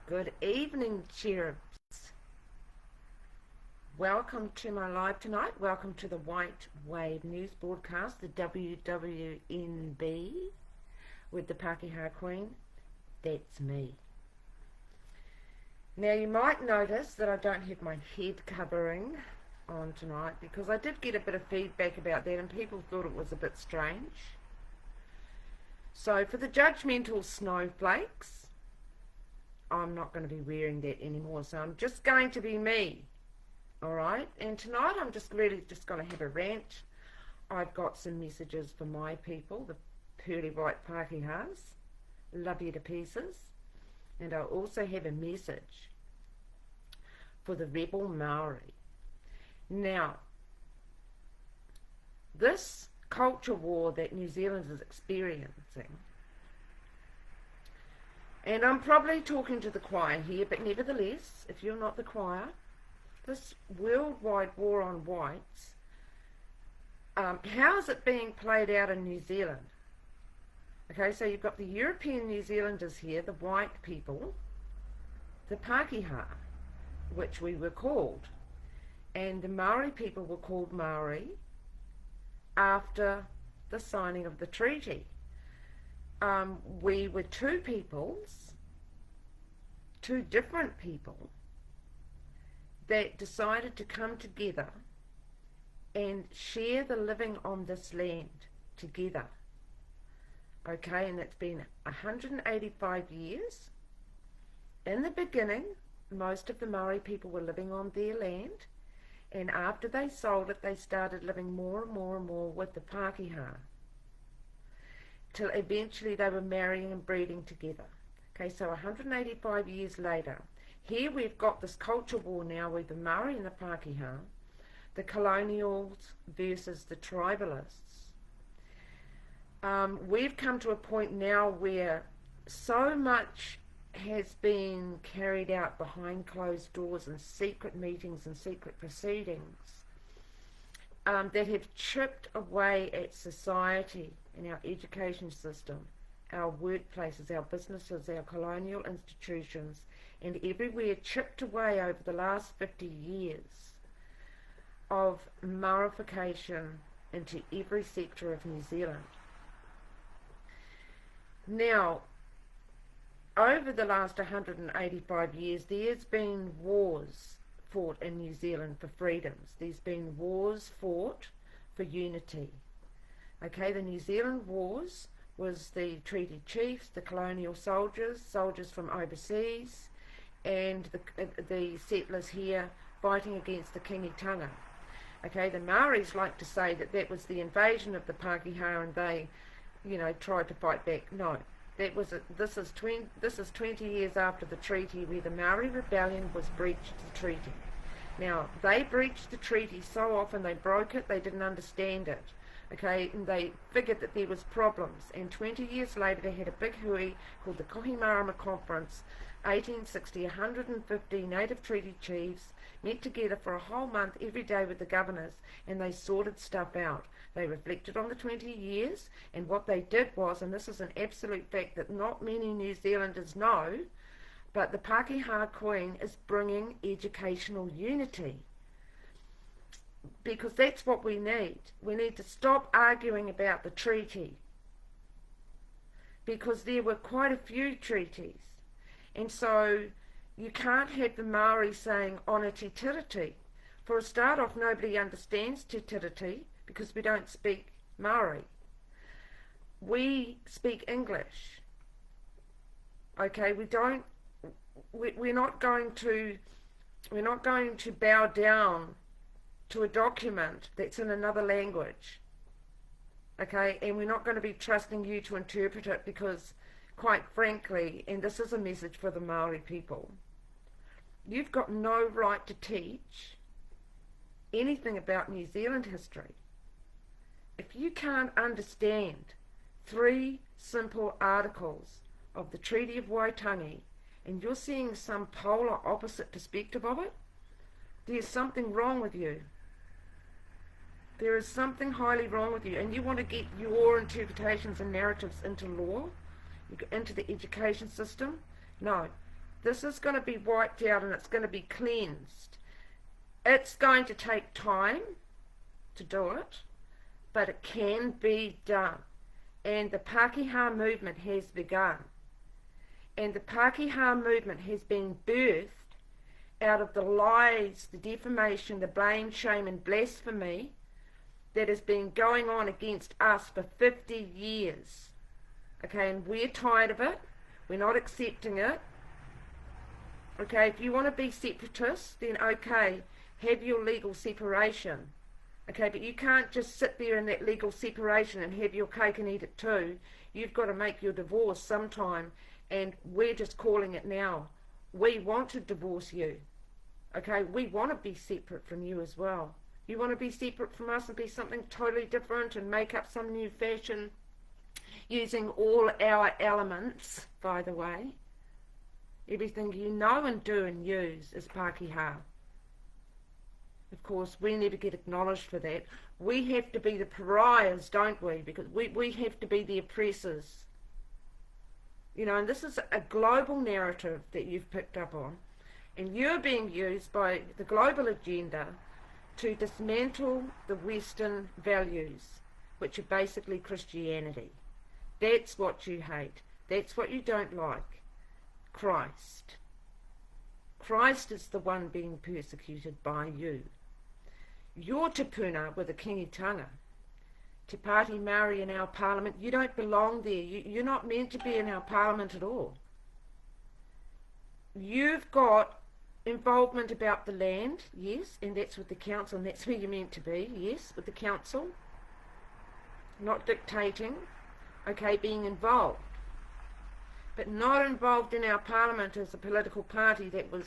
Good evening, cherubs. Welcome to my live tonight. Welcome to the White Wave News broadcast, the WWNB, with the Pakeha Queen. That's me. Now, you might notice that I don't have my head covering on tonight because I did get a bit of feedback about that and people thought it was a bit strange. So for the judgmental snowflakes, I'm not going to be wearing that anymore, so I'm just going to be me, alright? And tonight I'm really just going to have a rant. I've got some messages for my people, the pearly white Pakehas. Love you to pieces. And I also have a message for the rebel Maori. Now, this culture war that New Zealand is experiencing, and I'm probably talking to the choir here, but nevertheless, if you're not the choir, this worldwide war on whites, how is it being played out in New Zealand? Okay, so you've got the European New Zealanders here, the white people, the Pakeha, which we were called, and the Maori people were called Maori after the signing of the treaty. We were two peoples, two different people, that decided to come together and share the living on this land together. Okay, and it's been 185 years. In the beginning, most of the Maori people were living on their land, and after they sold it, they started living more and more and more with the Pakeha, till eventually they were marrying and breeding together. Okay, so 185 years later, here we've got this culture war now with the Maori and the Pakeha, the colonials versus the tribalists. We've come to a point now where so much has been carried out behind closed doors and secret meetings and secret proceedings that have chipped away at society and our education system, our workplaces, our businesses, our colonial institutions, and everywhere chipped away over the last 50 years of Maorification into every sector of New Zealand. Now, over the last 185 years, there's been wars fought in New Zealand for freedoms. There's been wars fought for unity. Okay, the New Zealand wars was the treaty chiefs, the colonial soldiers, soldiers from overseas, and the settlers here fighting against the kingitanga. Okay, the Maoris like to say that that was the invasion of the Pakeha and they, tried to fight back. No, this is 20 years after the treaty, where the Maori rebellion was breached the treaty. Now, they breached the treaty so often they broke it, they didn't understand it. Okay, and they figured that there was problems, and 20 years later they had a big hui called the Kohimarama Conference, 1860. 150 native treaty chiefs met together for a whole month every day with the governors, and they sorted stuff out. They reflected on the 20 years, and what they did was, and this is an absolute fact that not many New Zealanders know, but the Pakeha Queen is bringing educational unity. Because that's what we need. We need to stop arguing about the treaty, because there were quite a few treaties, and so you can't have the Maori saying ona te tiriti. For a start off, nobody understands te tiriti because we don't speak Maori. We speak English. Okay, we're not going to bow down to a document that's in another language, okay, and we're not going to be trusting you to interpret it because, quite frankly, and this is a message for the Maori people, you've got no right to teach anything about New Zealand history. If you can't understand 3 simple articles of the Treaty of Waitangi and you're seeing some polar opposite perspective of it, there's something wrong with you. There is something highly wrong with you, and you want to get your interpretations and narratives into law, into the education system. No, This is going to be wiped out and it's going to be cleansed. It's going to take time to do it, but it can be done. And the Pakeha movement has begun. And the Pakeha movement has been birthed out of the lies, the defamation, the blame, shame and blasphemy that has been going on against us for 50 years. Okay, and we're tired of it. We're not accepting it. Okay, if you want to be separatists, then okay, have your legal separation. Okay, but you can't just sit there in that legal separation and have your cake and eat it too. You've got to make your divorce sometime, and we're just calling it now. We want to divorce you. Okay, we want to be separate from you as well. You want to be separate from us and be something totally different and make up some new fashion using all our elements, by the way. Everything you know and do and use is Pakeha. Of course, we never get acknowledged for that. We have to be the pariahs, don't we? Because we have to be the oppressors. You know, and this is a global narrative that you've picked up on. And you're being used by the global agenda to dismantle the Western values, which are basically Christianity. That's what you hate. That's what you don't like. Christ. Christ is the one being persecuted by you. You're te puna with a kingitanga. Te Pāti Maori in our parliament, you don't belong there. You're not meant to be in our parliament at all. You've got involvement about the land, yes, and that's with the council, and that's where you're meant to be, yes, with the council. Not dictating, okay, being involved. But not involved in our parliament as a political party that was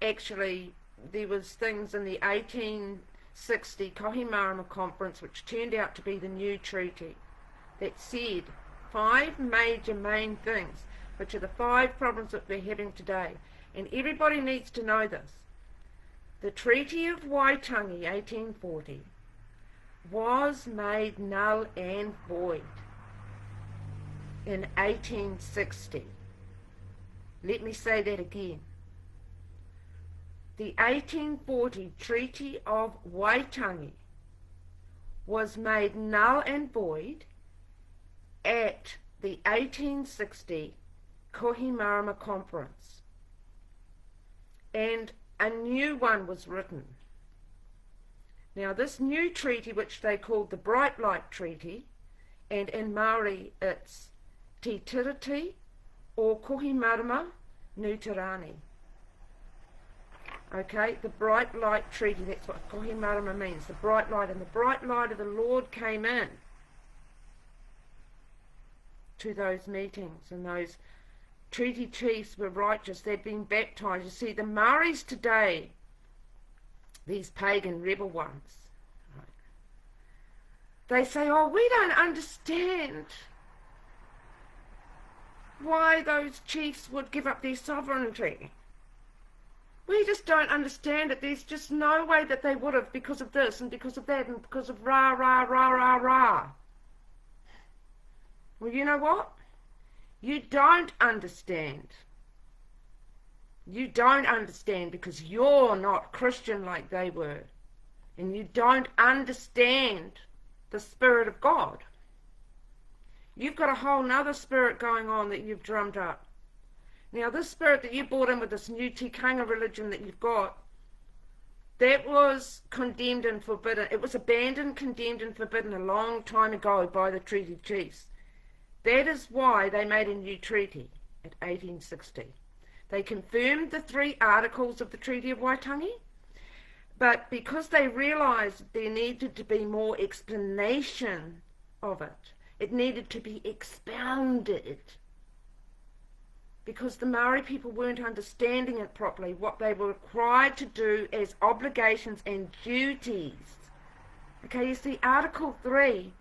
actually, there was things in the 1860 Kohimarama Conference which turned out to be the new treaty that said 5 major main things, which are the 5 problems that we're having today. And everybody needs to know this. The Treaty of Waitangi, 1840, was made null and void in 1860. Let me say that again. The 1840 Treaty of Waitangi was made null and void at the 1860 Kohimarama Conference. And a new one was written. Now this new treaty, which they called the Bright Light Treaty, and in Maori it's Te Tiriti or Kohimarama Nutarani. Okay, the Bright Light Treaty, that's what Kohimarama means, the bright light. And the bright light of the Lord came in to those meetings, and those treaty chiefs were righteous. They'd been baptized. You see, the Maoris today, these pagan rebel ones, right, they say, oh, we don't understand why those chiefs would give up their sovereignty. We just don't understand it. There's just no way that they would have, because of this and because of that and because of rah, rah, rah, rah, rah. Well, you know what? You don't understand. You don't understand because you're not Christian like they were. And you don't understand the Spirit of God. You've got a whole nother spirit going on that you've drummed up. Now, this spirit that you brought in with this new tikanga religion that you've got, that was condemned and forbidden. It was abandoned, condemned and forbidden a long time ago by the treaty chiefs. That is why they made a new treaty at 1860. They confirmed the 3 articles of the Treaty of Waitangi, but because they realised there needed to be more explanation of it, it needed to be expounded, because the Maori people weren't understanding it properly, what they were required to do as obligations and duties. Okay, you see, Article 3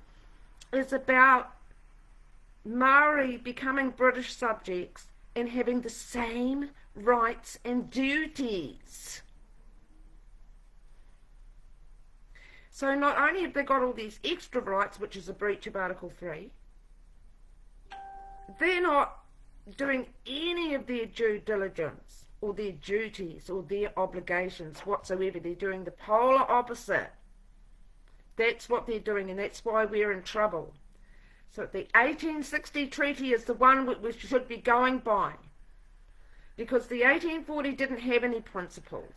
is about Maori becoming British subjects and having the same rights and duties. So not only have they got all these extra rights, which is a breach of Article 3, they're not doing any of their due diligence or their duties or their obligations whatsoever. They're doing the polar opposite. That's what they're doing, and that's why we're in trouble. So the 1860 treaty is the one we should be going by, because the 1840 didn't have any principles.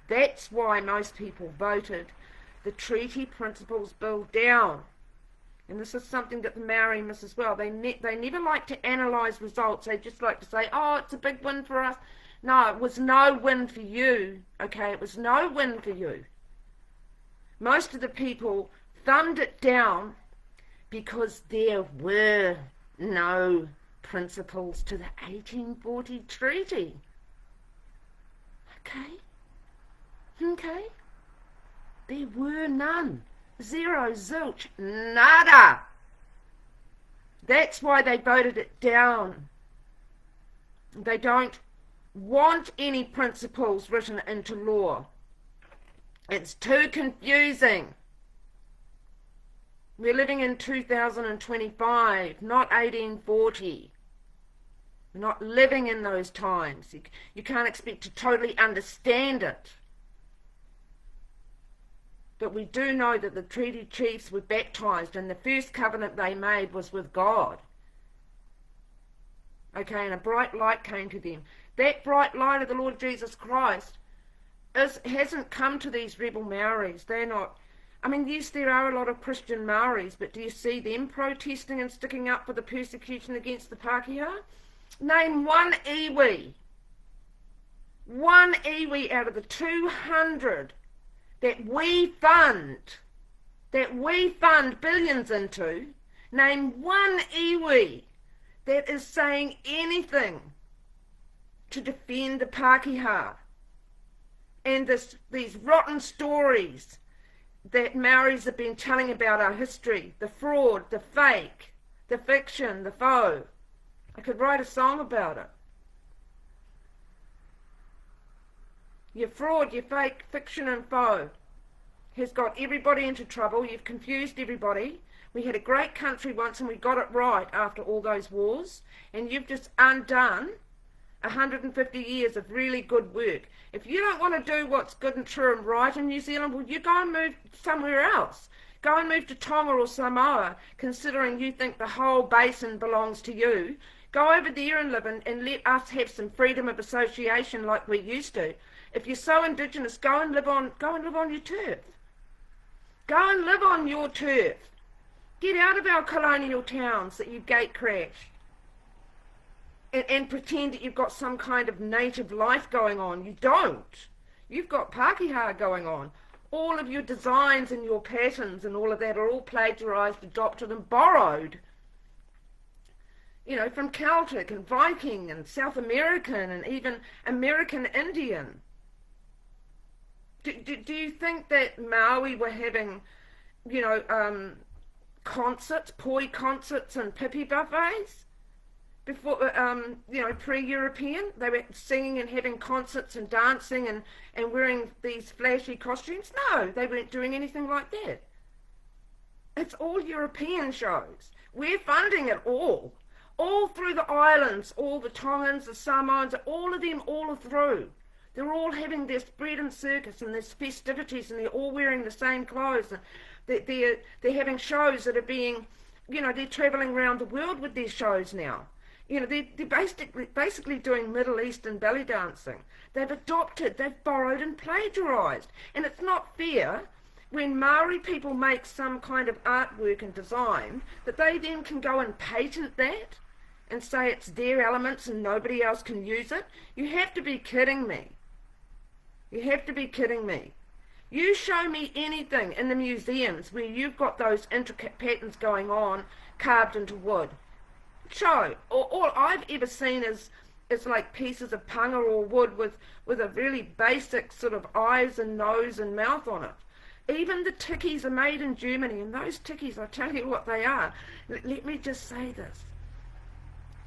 That's why most people voted the treaty principles bill down. And this is something that the Maori miss as well. They never like to analyse results. They just like to say, oh, it's a big win for us. No, it was no win for you. Okay, it was no win for you. Most of the people thumbed it down because there were no principles to the 1840 treaty. Okay? There were none. Zero, zilch, nada. That's why they voted it down. They don't want any principles written into law. It's too confusing. We're living in 2025, not 1840. We're not living in those times. You can't expect to totally understand it. But we do know that the treaty chiefs were baptized, and the first covenant they made was with God. Okay, and a bright light came to them. That bright light of the Lord Jesus Christ hasn't come to these rebel Maoris. They're not... I mean, yes, there are a lot of Christian Maoris, but do you see them protesting and sticking up for the persecution against the Pakeha? Name one iwi. One iwi out of the 200 that we fund billions into. Name one iwi that is saying anything to defend the Pakeha and these rotten stories that Maoris have been telling about our history, the fraud, the fake, the fiction, the faux. I could write a song about it. Your fraud, your fake, fiction and faux has got everybody into trouble. You've confused everybody. We had a great country once and we got it right after all those wars, and you've just undone 150 years of really good work. If you don't want to do what's good and true and right in New Zealand, well, you go and move somewhere else. Go and move to Tonga or Samoa, considering you think the whole basin belongs to you. Go over there and live and let us have some freedom of association like we used to. If you're so indigenous, go and live on your turf. Go and live on your turf. Get out of our colonial towns that you gate crashed. And pretend that you've got some kind of native life going on. You don't. You've got Pakeha going on. All of your designs and your patterns and all of that are all plagiarised, adopted and borrowed. You know, from Celtic and Viking and South American and even American Indian. Do you think that Maui were having, you know, concerts, poi concerts and pipi buffets? Before, you know, pre-European, they were singing and having concerts and dancing and wearing these flashy costumes. No, they weren't doing anything like that. It's all European shows. We're funding it all through the islands, all the Tongans, the Samoans, all of them, all through. They're all having their spread and circus and there's festivities, and they're all wearing the same clothes. And they're having shows that are being, you know, they're travelling around the world with their shows now. You know, they're basically doing Middle Eastern belly dancing. They've adopted, they've borrowed and plagiarised. And it's not fair when Maori people make some kind of artwork and design that they then can go and patent that and say it's their elements and nobody else can use it. You have to be kidding me. You have to be kidding me. You show me anything in the museums where you've got those intricate patterns going on carved into wood. Show. All I've ever seen is like pieces of panga or wood with a really basic sort of eyes and nose and mouth on it. Even the tikis are made in Germany, and those tikis, I tell you what they are. Let me just say this.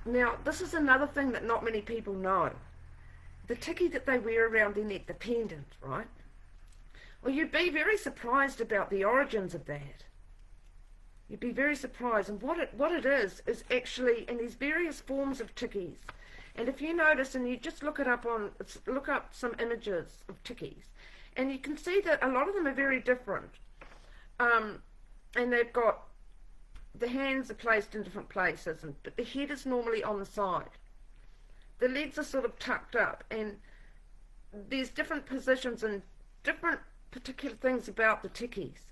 Now, this is another thing that not many people know. The tiki that they wear around their neck, the pendant, right? Well, you'd be very surprised about the origins of that. You'd be very surprised. And what it is actually in these various forms of tikis. And if you notice, and you just look up some images of tikis, and you can see that a lot of them are very different. And they've got, the hands are placed in different places, but the head is normally on the side. The legs are sort of tucked up, and there's different positions and different particular things about the tikis.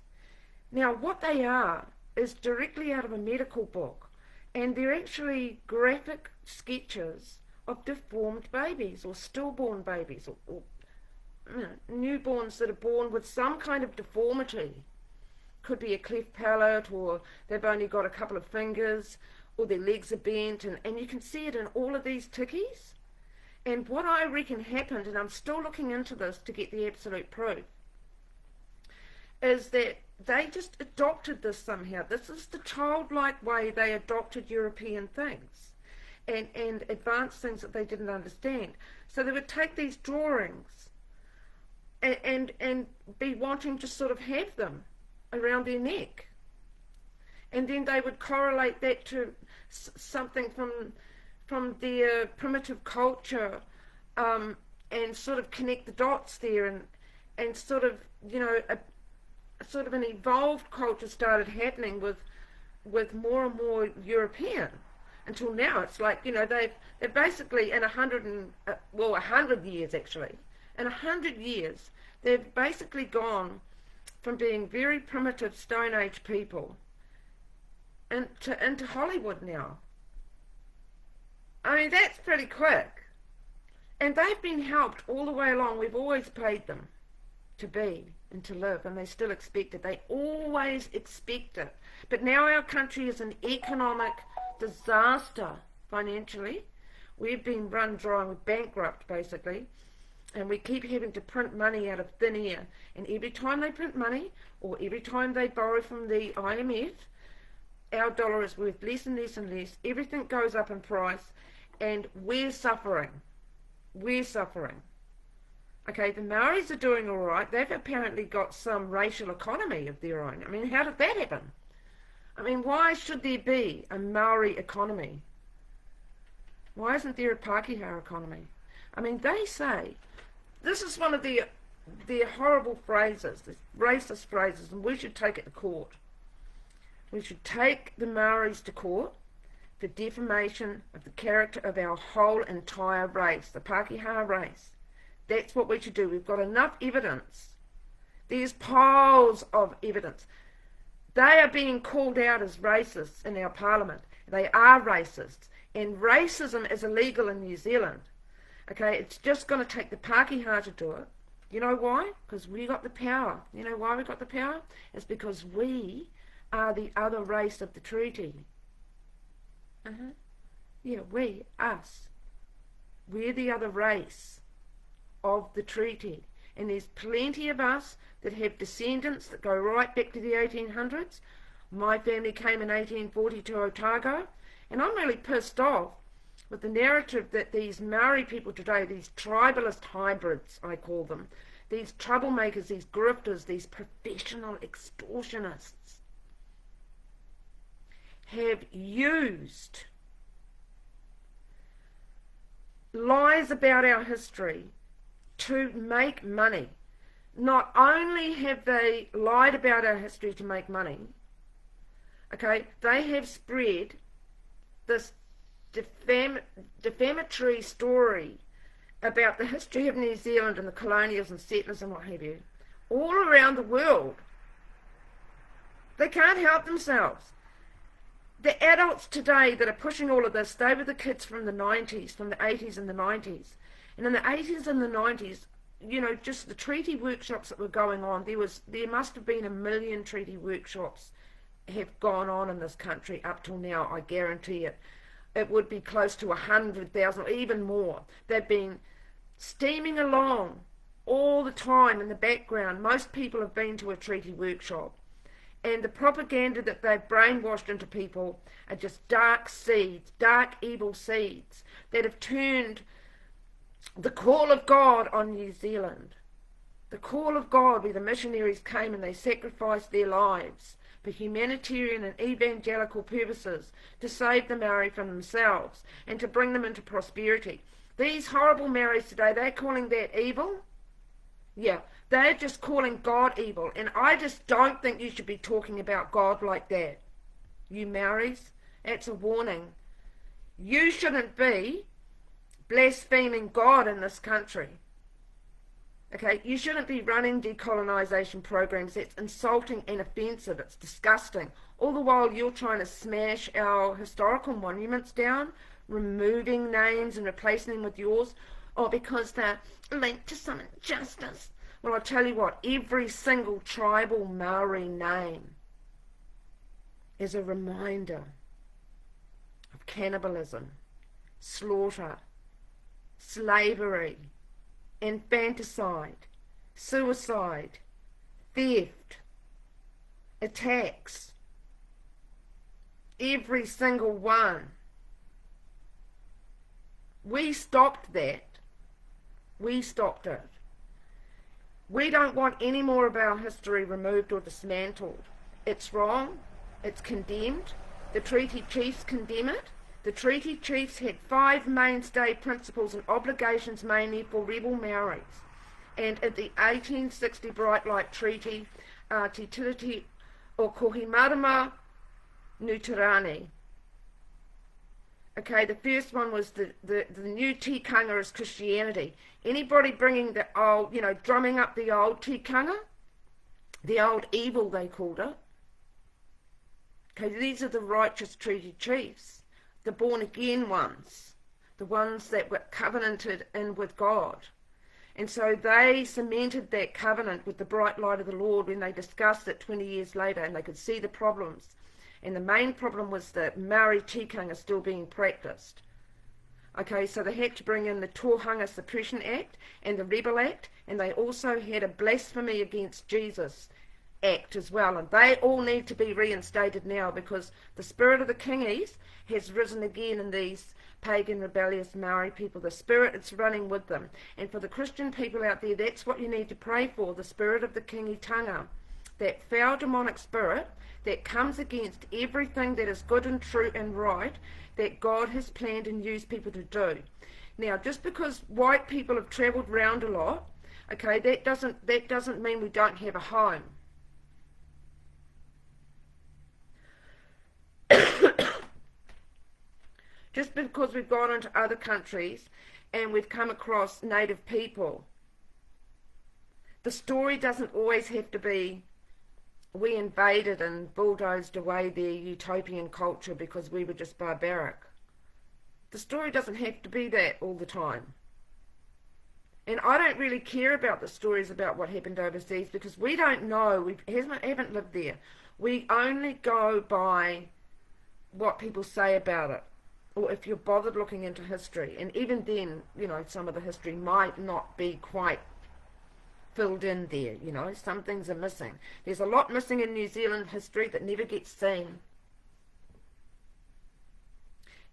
Now, what they are is directly out of a medical book, and they're actually graphic sketches of deformed babies or stillborn babies or newborns that are born with some kind of deformity. Could be a cleft palate, or they've only got a couple of fingers, or their legs are bent, and you can see it in all of these tikis. And what I reckon happened, and I'm still looking into this to get the absolute proof, is that they just adopted this somehow. This is the childlike way they adopted European things and advanced things that they didn't understand. So they would take these drawings and be wanting to sort of have them around their neck, and then they would correlate that to something from their primitive culture, and sort of connect the dots there, and sort of, sort of an evolved culture started happening with more and more European, until now it's like, they've basically in 100 years actually, in 100 years they've basically gone from being very primitive Stone Age people into Hollywood now. I mean, that's pretty quick. And they've been helped all the way along. We've always paid them to be and to live, and they still expect it. They always expect it. But now our country is an economic disaster financially. We've been run dry. We're bankrupt, basically. And we keep having to print money out of thin air. And every time they print money, or every time they borrow from the IMF, our dollar is worth less and less and less. Everything goes up in price, and we're suffering. We're suffering. Okay, the Maoris are doing all right. They've apparently got some racial economy of their own. I mean, how did that happen? I mean, why should there be a Maori economy? Why isn't there a Pakeha economy? I mean, they say, this is one of their horrible phrases, these racist phrases, and we should take it to court. We should take the Maoris to court for defamation of the character of our whole entire race, the Pakeha race. That's what we should do. We've got enough evidence. There's piles of evidence. They are being called out as racists in our parliament. They are racists. And racism is illegal in New Zealand. Okay, it's just going to take the Pakeha to do it. You know why? Because we got the power. You know why we got the power? It's because we are the other race of the treaty. Yeah, we, us. We're the other race of the treaty. And there's plenty of us that have descendants that go right back to the 1800s. My family came in 1840 to Otago. And I'm really pissed off with the narrative that these Maori people today, these tribalist hybrids, I call them, these troublemakers, these grifters, these professional extortionists, have used lies about our history to make money. Not only have they lied about our history to make money, okay, they have spread this defamatory story about the history of New Zealand and the colonials and settlers and what have you, all around the world. They can't help themselves. The adults today that are pushing all of this, they were the kids from the 90s, from the 80s and the 90s. And in the 80s and the 90s, just the treaty workshops that were going on, there must have been 1 million treaty workshops have gone on in this country up till now, I guarantee it. It would be close to 100,000 or even more. They've been steaming along all the time in the background. Most people have been to a treaty workshop. And the propaganda that they've brainwashed into people are just dark seeds, dark evil seeds that have turned the call of God on New Zealand. The call of God, where the missionaries came and they sacrificed their lives for humanitarian and evangelical purposes, to save the Maori from themselves and to bring them into prosperity. These horrible Maoris today, they're calling that evil. Yeah, they're just calling God evil, and I just don't think you should be talking about God like that. You Maoris, that's a warning. You shouldn't be blaspheming God in this country. Okay, you shouldn't be running decolonisation programs. That's insulting and offensive. It's disgusting. All the while you're trying to smash our historical monuments down, removing names and replacing them with yours, or because they're linked to some injustice. Well, I'll tell you what, every single tribal Maori name is a reminder of cannibalism, slaughter, slavery, infanticide, suicide, theft, attacks. Every single one. We stopped that. We stopped it. We don't want any more of our history removed or dismantled. It's wrong. It's condemned. The treaty chiefs condemn it. The treaty chiefs had 5 mainstay principles and obligations mainly for rebel Maoris. And at the 1860 Bright Light Treaty, Te Tiriti o Kohimarama Nutarani. Okay, the first one was the new tikanga is Christianity. Anybody bringing the old, drumming up the old tikanga, the old evil they called it. Okay, these are the righteous treaty chiefs. The born-again ones, the ones that were covenanted in with God. And so they cemented that covenant with the bright light of the Lord when they discussed it 20 years later, and they could see the problems. And the main problem was the Maori tikanga still being practiced. Okay, so they had to bring in the Tohunga Suppression Act and the Rebel Act, and they also had a blasphemy against Jesus Act as well, and they all need to be reinstated now because the spirit of the kingies has risen again in these pagan rebellious Maori people. The spirit is running with them, and for the Christian people out there, that's what you need to pray for, the spirit of the kingitanga, that foul demonic spirit that comes against everything that is good and true and right that God has planned and used people to do. Now, just because white people have travelled around a lot, okay, that doesn't mean we don't have a home. Just because we've gone into other countries and we've come across native people, the story doesn't always have to be we invaded and bulldozed away their utopian culture because we were just barbaric. The story doesn't have to be that all the time. And I don't really care about the stories about what happened overseas because we don't know. We haven't lived there. We only go by what people say about it, or if you're bothered looking into history. And even then, some of the history might not be quite filled in there, some things are missing. There's a lot missing in New Zealand history that never gets seen.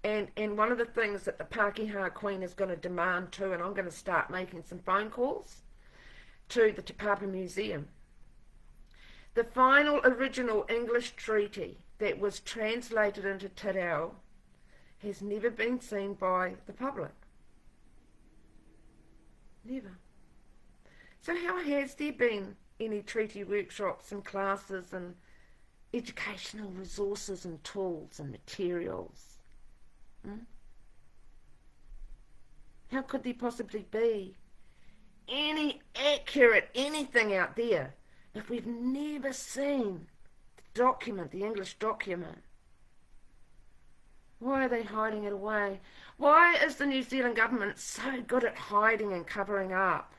And one of the things that the Pakeha Queen is going to demand too, and I'm going to start making some phone calls to the Te Papa Museum. The final original English treaty that was translated into Te Reo has never been seen by the public. Never. So how has there been any treaty workshops and classes and educational resources and tools and materials? How could there possibly be any accurate anything out there if we've never seen the document, the English document? Why are they hiding it away? Why is the New Zealand government so good at hiding and covering up?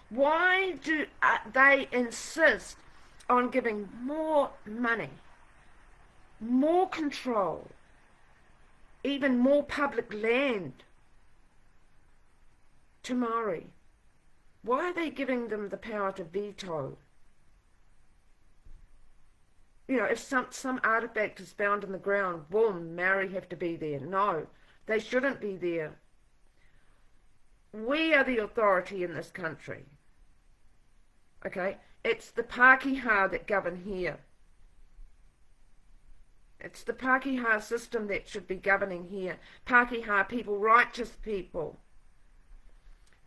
Why do they insist on giving more money, more control, even more public land to Maori? Why are they giving them the power to veto? If some artifact is found in the ground, boom, Maori have to be there. No, they shouldn't be there. We are the authority in this country. Okay? It's the Pakeha that govern here. It's the Pakeha system that should be governing here. Pakeha people, righteous people.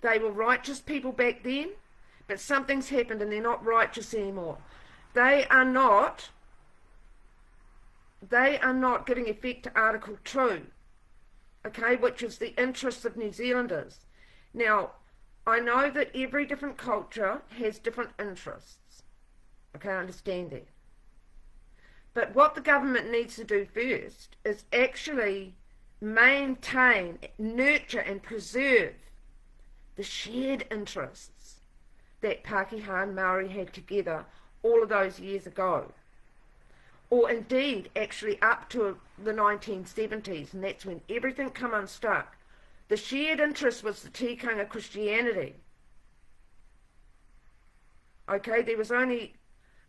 They were righteous people back then, but something's happened and they're not righteous anymore. They are not giving effect to Article 2, okay, which is the interests of New Zealanders. Now, I know that every different culture has different interests. Okay, I understand that. But what the government needs to do first is actually maintain, nurture and preserve the shared interests that Pakeha and Maori had together all of those years ago. Or indeed, actually up to the 1970s, and that's when everything come unstuck. The shared interest was the tikanga Christianity. Okay, there was only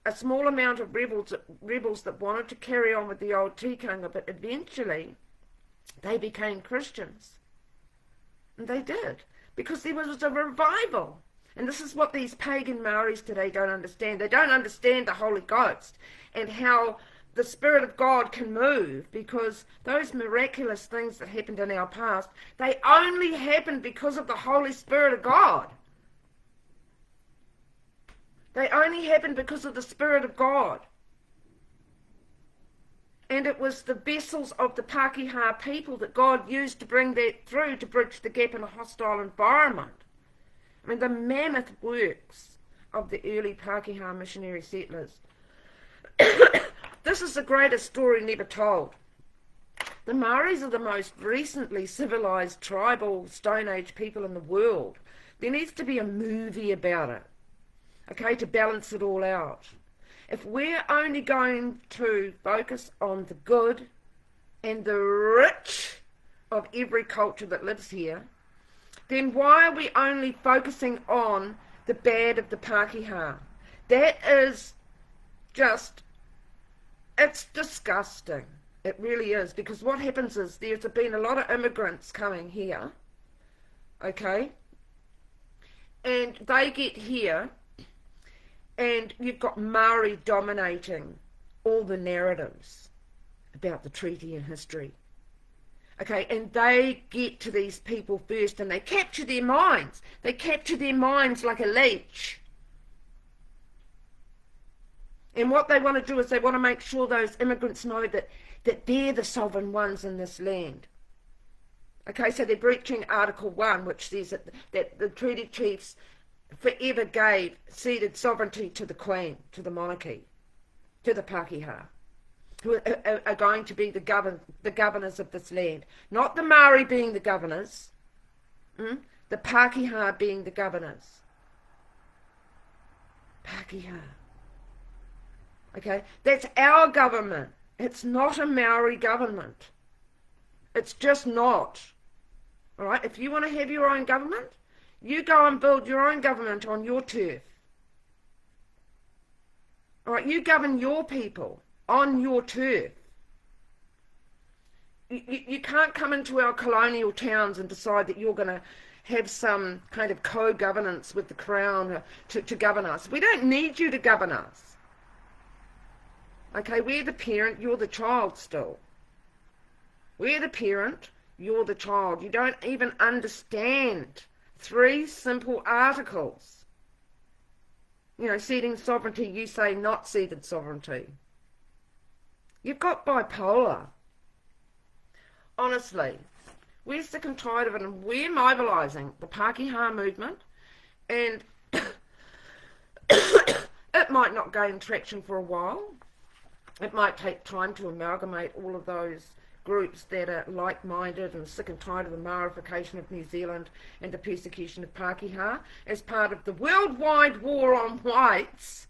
a small amount of rebels that wanted to carry on with the old tikanga, but eventually they became Christians. And they did, because there was a revival. And this is what these pagan Maoris today don't understand. They don't understand the Holy Ghost and how the Spirit of God can move, because those miraculous things that happened in our past, they only happened because of the Holy Spirit of God. They only happened because of the Spirit of God. And it was the vessels of the Pakeha people that God used to bring that through, to bridge the gap in a hostile environment. I mean, the mammoth works of the early Pakeha missionary settlers. This is the greatest story never told. The Maoris are the most recently civilized tribal Stone Age people in the world. There needs to be a movie about it, okay, to balance it all out. If we're only going to focus on the good and the rich of every culture that lives here, then why are we only focusing on the bad of the Pakeha? That is just, it's disgusting. It really is, because what happens is there's been a lot of immigrants coming here, okay, and they get here, and you've got Maori dominating all the narratives about the treaty and history. Okay, and they get to these people first, and they capture their minds. They capture their minds like a leech. And what they want to do is they want to make sure those immigrants know that they're the sovereign ones in this land. Okay, so they're breaching Article 1, which says that the treaty chiefs forever gave ceded sovereignty to the Queen, to the monarchy, to the Pakeha, who are going to be the governors of this land. Not the Maori being the governors, the Pakeha being the governors. Pakeha. Okay, that's our government. It's not a Maori government. It's just not. All right, if you want to have your own government, you go and build your own government on your turf. All right, you govern your people on your turf. You can't come into our colonial towns and decide that you're going to have some kind of co-governance with the Crown to govern us. We don't need you to govern us. Okay, we're the parent, you're the child still. We're the parent, you're the child. You don't even understand 3 simple articles. You know, ceding sovereignty, you say not ceded sovereignty. You've got bipolar. Honestly, we're sick and tired of it, and we're mobilising the Pakeha movement, and it might not gain traction for a while. It might take time to amalgamate all of those groups that are like-minded and sick and tired of the Maorification of New Zealand and the persecution of Pakeha as part of the worldwide war on whites.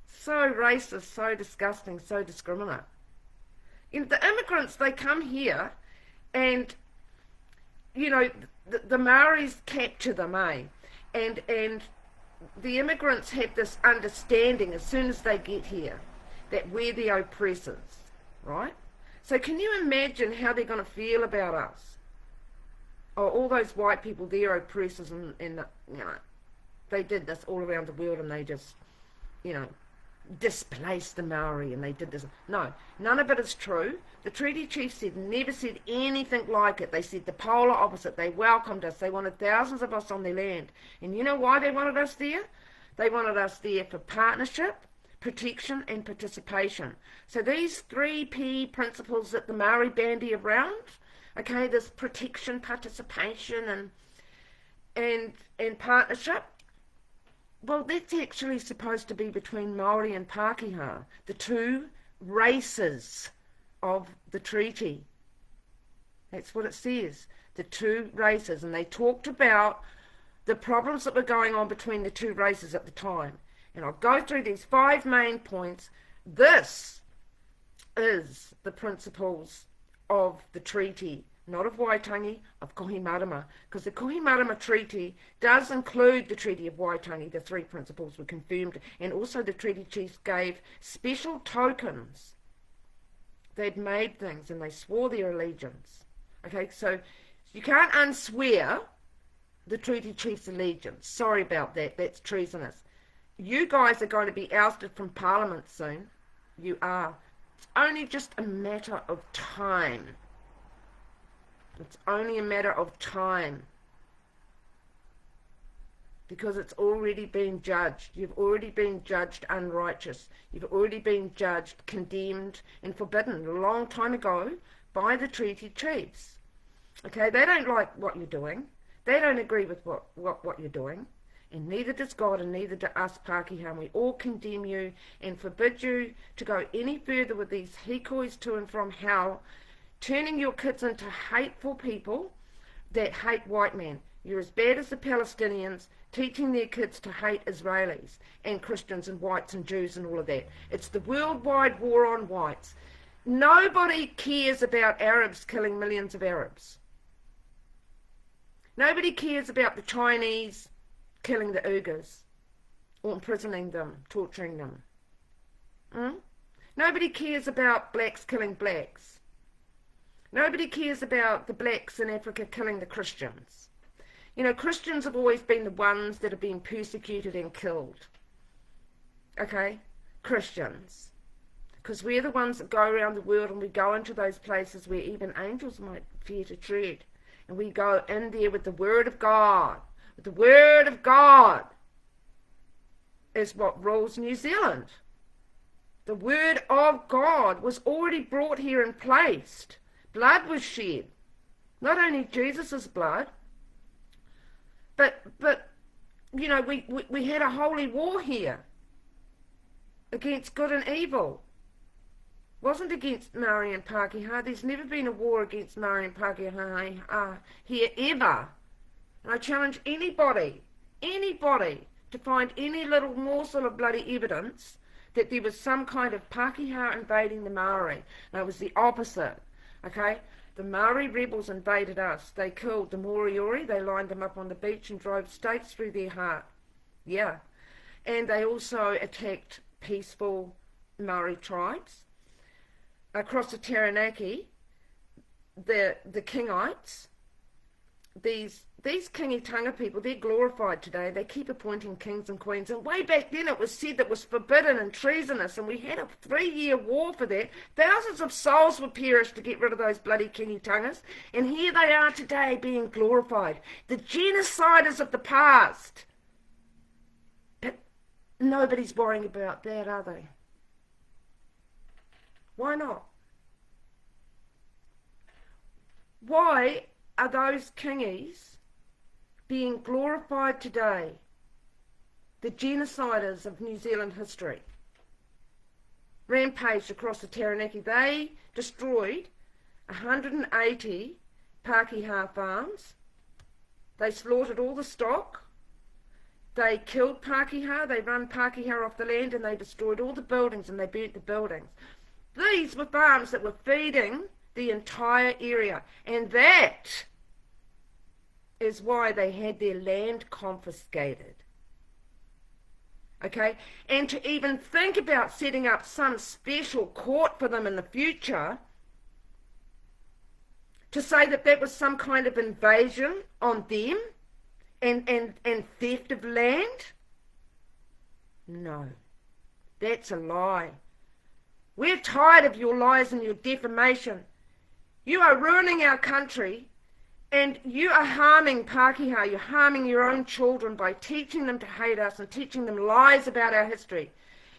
So racist, so disgusting, so discriminate. You know, the immigrants, they come here and, you know, the Maoris capture them, eh? And the immigrants have this understanding as soon as they get here that we're the oppressors, right? So can you imagine how they're going to feel about us? Oh, all those white people, they're oppressors, and you know, they did this all around the world, and they just, you know, displaced the Maori, and they did this. No, none of it is true. The treaty chiefs never said anything like it. They said the polar opposite. They welcomed us. They wanted thousands of us on their land. And you know why they wanted us there? They wanted us there for partnership, protection, and participation. So these 3P principles that the Maori bandy around, okay, this protection, participation, and partnership, well, that's actually supposed to be between Maori and Pakeha, the two races of the treaty. That's what it says, the two races. And they talked about the problems that were going on between the two races at the time. And I'll go through these 5 main points. This is the principles of the treaty, not of Waitangi, of Kohimarama, because the Kohimarama Treaty does include the Treaty of Waitangi. The 3 principles were confirmed, and also the treaty chiefs gave special tokens. They'd made things, and they swore their allegiance. Okay, so you can't unswear the treaty chief's allegiance. Sorry about that, that's treasonous. You guys are going to be ousted from Parliament soon. You are. It's only just a matter of time. It's only a matter of time, because it's already been judged. You've already been judged unrighteous. You've already been judged, condemned, and forbidden a long time ago by the treaty chiefs. Okay, they don't like what you're doing. They don't agree with what you're doing, and neither does God, and neither do us Pakeha. And we all condemn you and forbid you to go any further with these hikois to and from hell, turning your kids into hateful people that hate white men. You're as bad as the Palestinians, teaching their kids to hate Israelis and Christians and whites and Jews and all of that. It's the worldwide war on whites. Nobody cares about Arabs killing millions of Arabs. Nobody cares about the Chinese killing the Uyghurs or imprisoning them, torturing them. Nobody cares about blacks killing blacks. Nobody cares about the blacks in Africa killing the Christians. You know, Christians have always been the ones that have been persecuted and killed. Okay? Christians. Because we're the ones that go around the world, and we go into those places where even angels might fear to tread. And we go in there with the Word of God. With the Word of God is what rules New Zealand. The Word of God was already brought here and placed. Blood was shed. Not only Jesus' blood, but you know, we had a holy war here against good and evil. It wasn't against Maori and Pakeha. There's never been a war against Maori and Pakeha here ever. And I challenge anybody to find any little morsel of bloody evidence that there was some kind of Pakeha invading the Maori. No, it was the opposite. Okay, the Maori rebels invaded us. They killed the Moriori. They lined them up on the beach and drove stakes through their heart. Yeah, and they also attacked peaceful Maori tribes across the Taranaki. The Kingites. These Kingitanga people, they're glorified today. They keep appointing kings and queens. And way back then it was said that was forbidden and treasonous. And we had a 3-year war for that. Thousands of souls were perished to get rid of those bloody Kingitangas. And here they are today being glorified. The genociders of the past. But nobody's worrying about that, are they? Why not? Why are those kingies being glorified today? The genociders of New Zealand history rampaged across the Taranaki. They destroyed 180 Pakeha farms. They slaughtered all the stock. They killed Pakeha. They run Pakeha off the land, and they destroyed all the buildings, and they burnt the buildings. These were farms that were feeding the entire area, and that is why they had their land confiscated. Okay, and to even think about setting up some special court for them in the future, to say that that was some kind of invasion on them and theft of land? No, that's a lie. We're tired of your lies and your defamation. You are ruining our country, and you are harming Pākehā. You're harming your own children by teaching them to hate us and teaching them lies about our history.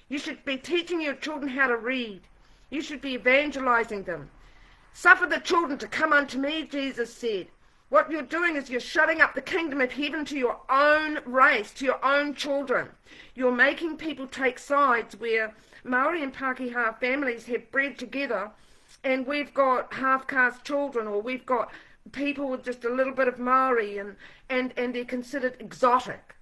You should be teaching your children how to read. You should be evangelizing them. Suffer the children to come unto me, Jesus said. What you're doing is you're shutting up the kingdom of heaven to your own race, to your own children. You're making people take sides where Maori and Pākehā families have bred together, and we've got half-caste children, or we've got people with just a little bit of Maori, and they're considered exotic.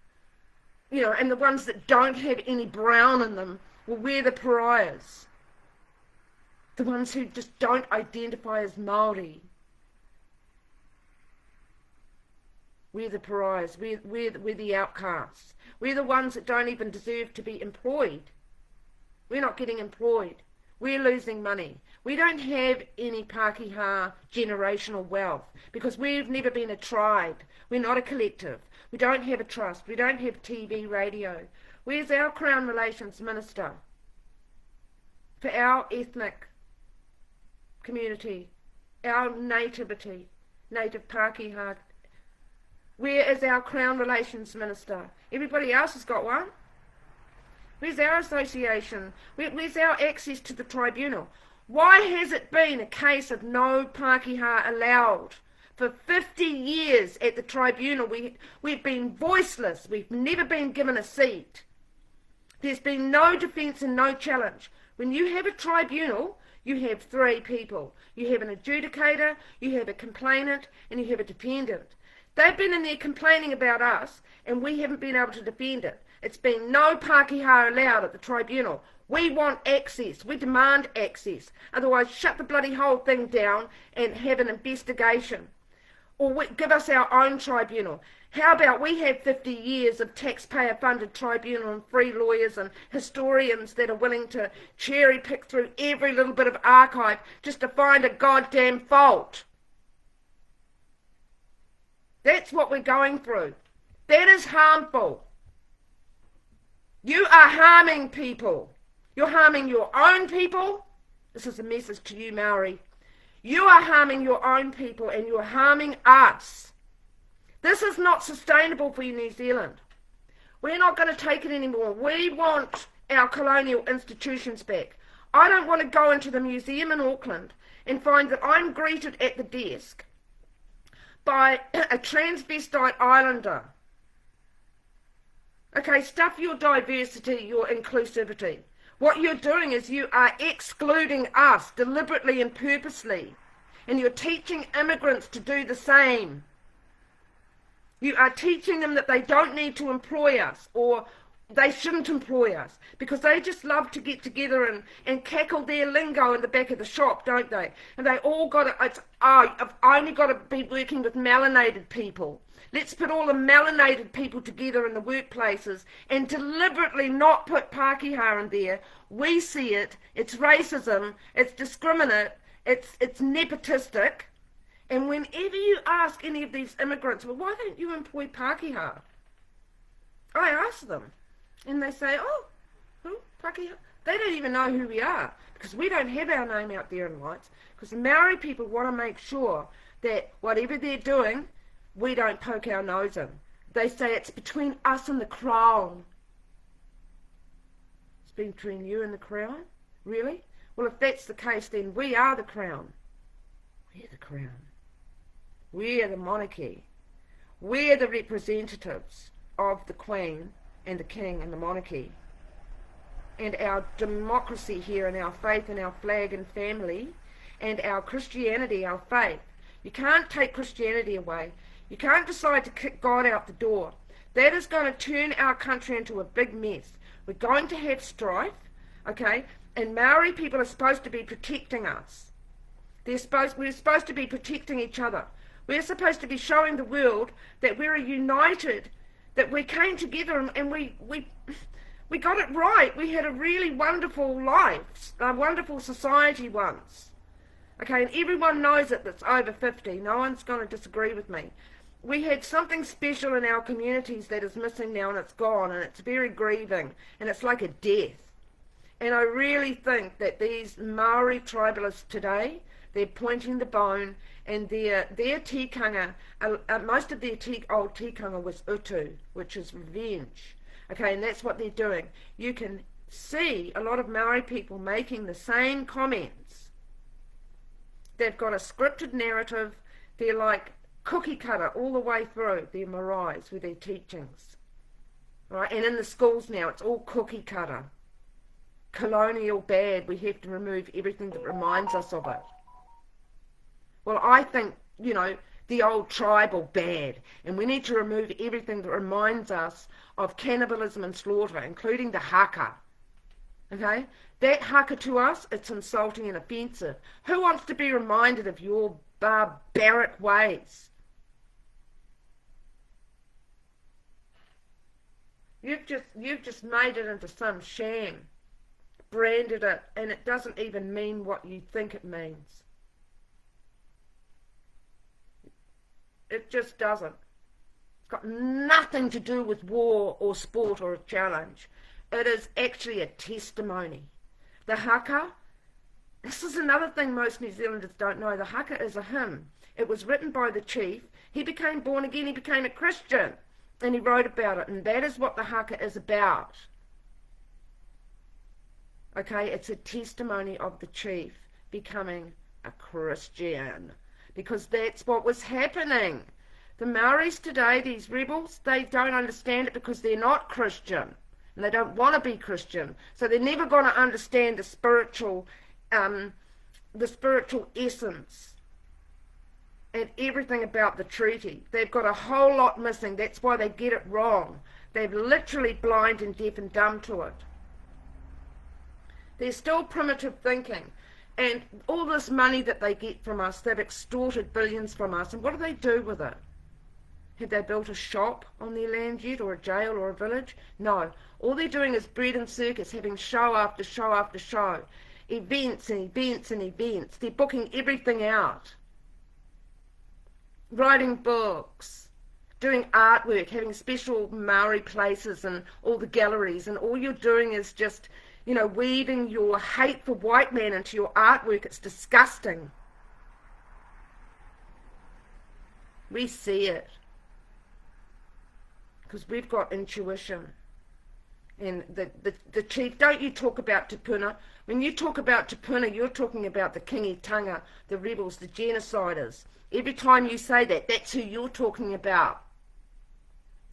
You know, and the ones that don't have any brown in them, well, we're the pariahs. The ones who just don't identify as Maori. We're the pariahs. We're the outcasts. We're the ones that don't even deserve to be employed. We're not getting employed. We're losing money. We don't have any Pākehā generational wealth because we've never been a tribe. We're not a collective. We don't have a trust. We don't have TV, radio. Where's our Crown Relations Minister for our ethnic community, our nativity, Native Pakeha? Where is our Crown Relations Minister? Everybody else has got one. Where's our association? Where's our access to the tribunal? Why has it been a case of no Pākehā allowed? For 50 years at the tribunal, we've been voiceless. We've never been given a seat. There's been no defence and no challenge. When you have a tribunal, you have three people. You have an adjudicator, you have a complainant, and you have a defendant. They've been in there complaining about us, and we haven't been able to defend it. It's been no Pākehā allowed at the tribunal. We want access. We demand access. Otherwise, shut the bloody whole thing down and have an investigation. Or give us our own tribunal. How about we have 50 years of taxpayer-funded tribunal and free lawyers and historians that are willing to cherry-pick through every little bit of archive just to find a goddamn fault? That's what we're going through. That is harmful. You are harming people. You're harming your own people. This is a message to you, Maori. You are harming your own people and you're harming us. This is not sustainable for you, New Zealand. We're not going to take it anymore. We want our colonial institutions back. I don't want to go into the museum in Auckland and find that I'm greeted at the desk by a transvestite islander. Okay, stuff your diversity, your inclusivity. What you're doing is you are excluding us deliberately and purposely, and you're teaching immigrants to do the same. You are teaching them that they don't need to employ us, or they shouldn't employ us, because they just love to get together and cackle their lingo in the back of the shop, don't they? And they all got to, I've only got to be working with melanated people. Let's put all the melanated people together in the workplaces and deliberately not put Pākehā in there. We see it. It's racism. It's discriminate. It's nepotistic. And whenever you ask any of these immigrants, well, why don't you employ Pākehā? I ask them. And they say, oh, who? Pākehā? They don't even know who we are because we don't have our name out there in lights, because the Maori people want to make sure that whatever they're doing, we don't poke our nose in. They say it's between us and the crown. It's been between you and the crown? Really? Well, if that's the case, then we are the crown. We're the crown. We're the monarchy. We're the representatives of the Queen and the King and the monarchy. And our democracy here, and our faith and our flag and family, and our Christianity, our faith. You can't take Christianity away. You can't decide to kick God out the door. That is going to turn our country into a big mess. We're going to have strife, okay? And Maori people are supposed to be protecting us. We're supposed to be protecting each other. We're supposed to be showing the world that we're united, that we came together and we got it right. We had a really wonderful life, a wonderful society once. Okay, and everyone knows it that's over 50. No one's going to disagree with me. we had something special in our communities that is missing now, and it's gone, and it's very grieving, and it's like a death. And I really think that these Maori tribalists today, they're pointing the bone, and their tikanga, most of their old tikanga was utu, which is revenge. Okay, and that's what they're doing. You can see a lot of Maori people making the same comments. They've got a scripted narrative. They're like cookie cutter all the way through their maraes with their teachings. Right? And in the schools now, it's all cookie cutter. Colonial bad, we have to remove everything that reminds us of it. Well, I think, the old tribal bad, and we need to remove everything that reminds us of cannibalism and slaughter, including the haka. Okay? That haka to us, it's insulting and offensive. Who wants to be reminded of your barbaric ways? You've just made it into some sham, branded it, and it doesn't even mean what you think it means. It just doesn't. It's got nothing to do with war or sport or a challenge. It is actually a testimony. The haka, this is another thing most New Zealanders don't know. The haka is a hymn. It was written by the chief. He became born again. He became a Christian. And he wrote about it. And that is what the haka is about. Okay, it's a testimony of the chief becoming a Christian. Because that's what was happening. The Maoris today, these rebels, they don't understand it because they're not Christian. And they don't want to be Christian. So they're never going to understand the spiritual essence and everything about the treaty. They've got a whole lot missing. That's why they get it wrong. They're literally blind and deaf and dumb to it. They're still primitive thinking. And all this money that they get from us, they've extorted billions from us. And what do they do with it? Have they built a shop on their land yet, or a jail or a village? No. All they're doing is bread and circus, having show after show after show. Events and events and events. They're booking everything out. Writing books. Doing artwork, having special Maori places and all the galleries. And all you're doing is just, weaving your hate for white man into your artwork. It's disgusting. We see it. Because we've got intuition. And the chief, don't you talk about Te Puna. When you talk about Te Puna, you're talking about the Kingitanga, the rebels, the genociders. Every time you say that, that's who you're talking about.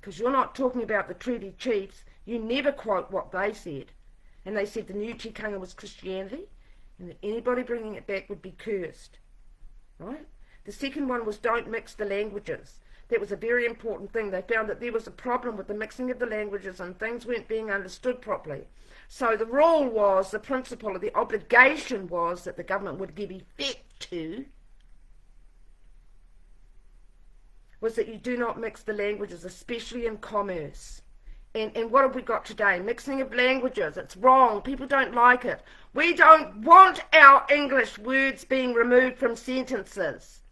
Because you're not talking about the treaty chiefs. You never quote what they said. And they said the new tikanga was Christianity, and that anybody bringing it back would be cursed. Right? The second one was don't mix the languages. That was a very important thing. They found that there was a problem with the mixing of the languages and things weren't being understood properly. So the rule was, the principle or the obligation was that the government would give effect to, was that you do not mix the languages, especially in commerce. And what have we got today? Mixing of languages. It's wrong. People don't like it. We don't want our English words being removed from sentences.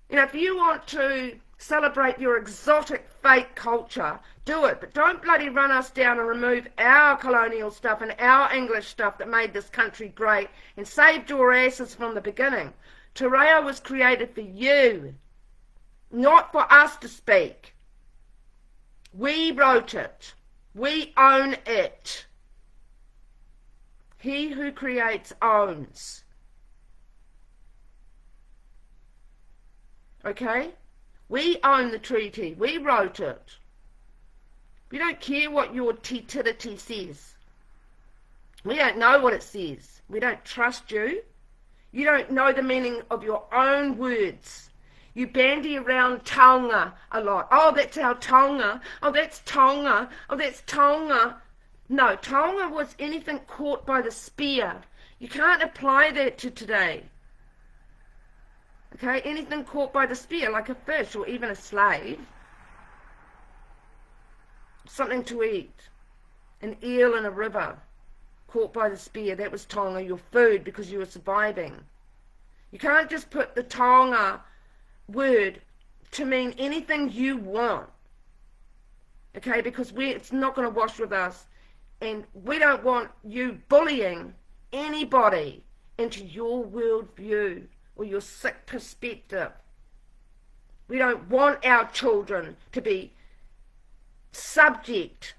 If you want to celebrate your exotic fake culture, do it. But don't bloody run us down and remove our colonial stuff and our English stuff that made this country great and saved your asses from the beginning. Te Reo was created for you, not for us to speak. We wrote it. We own it. He who creates owns. Okay? We own the treaty. We wrote it. We don't care what your titility says. We don't know what it says. We don't trust you. You don't know the meaning of your own words. You bandy around taonga a lot. Oh, that's our taonga. Oh, that's taonga. Oh, that's taonga. No, taonga was anything caught by the spear. You can't apply that to today. Okay, anything caught by the spear, like a fish or even a slave. Something to eat. An eel in a river, caught by the spear, that was taonga, your food, because you were surviving. You can't just put the taonga word to mean anything you want, okay, because it's not going to wash with us, and we don't want you bullying anybody into your worldview or your sick perspective. We don't want our children to be subject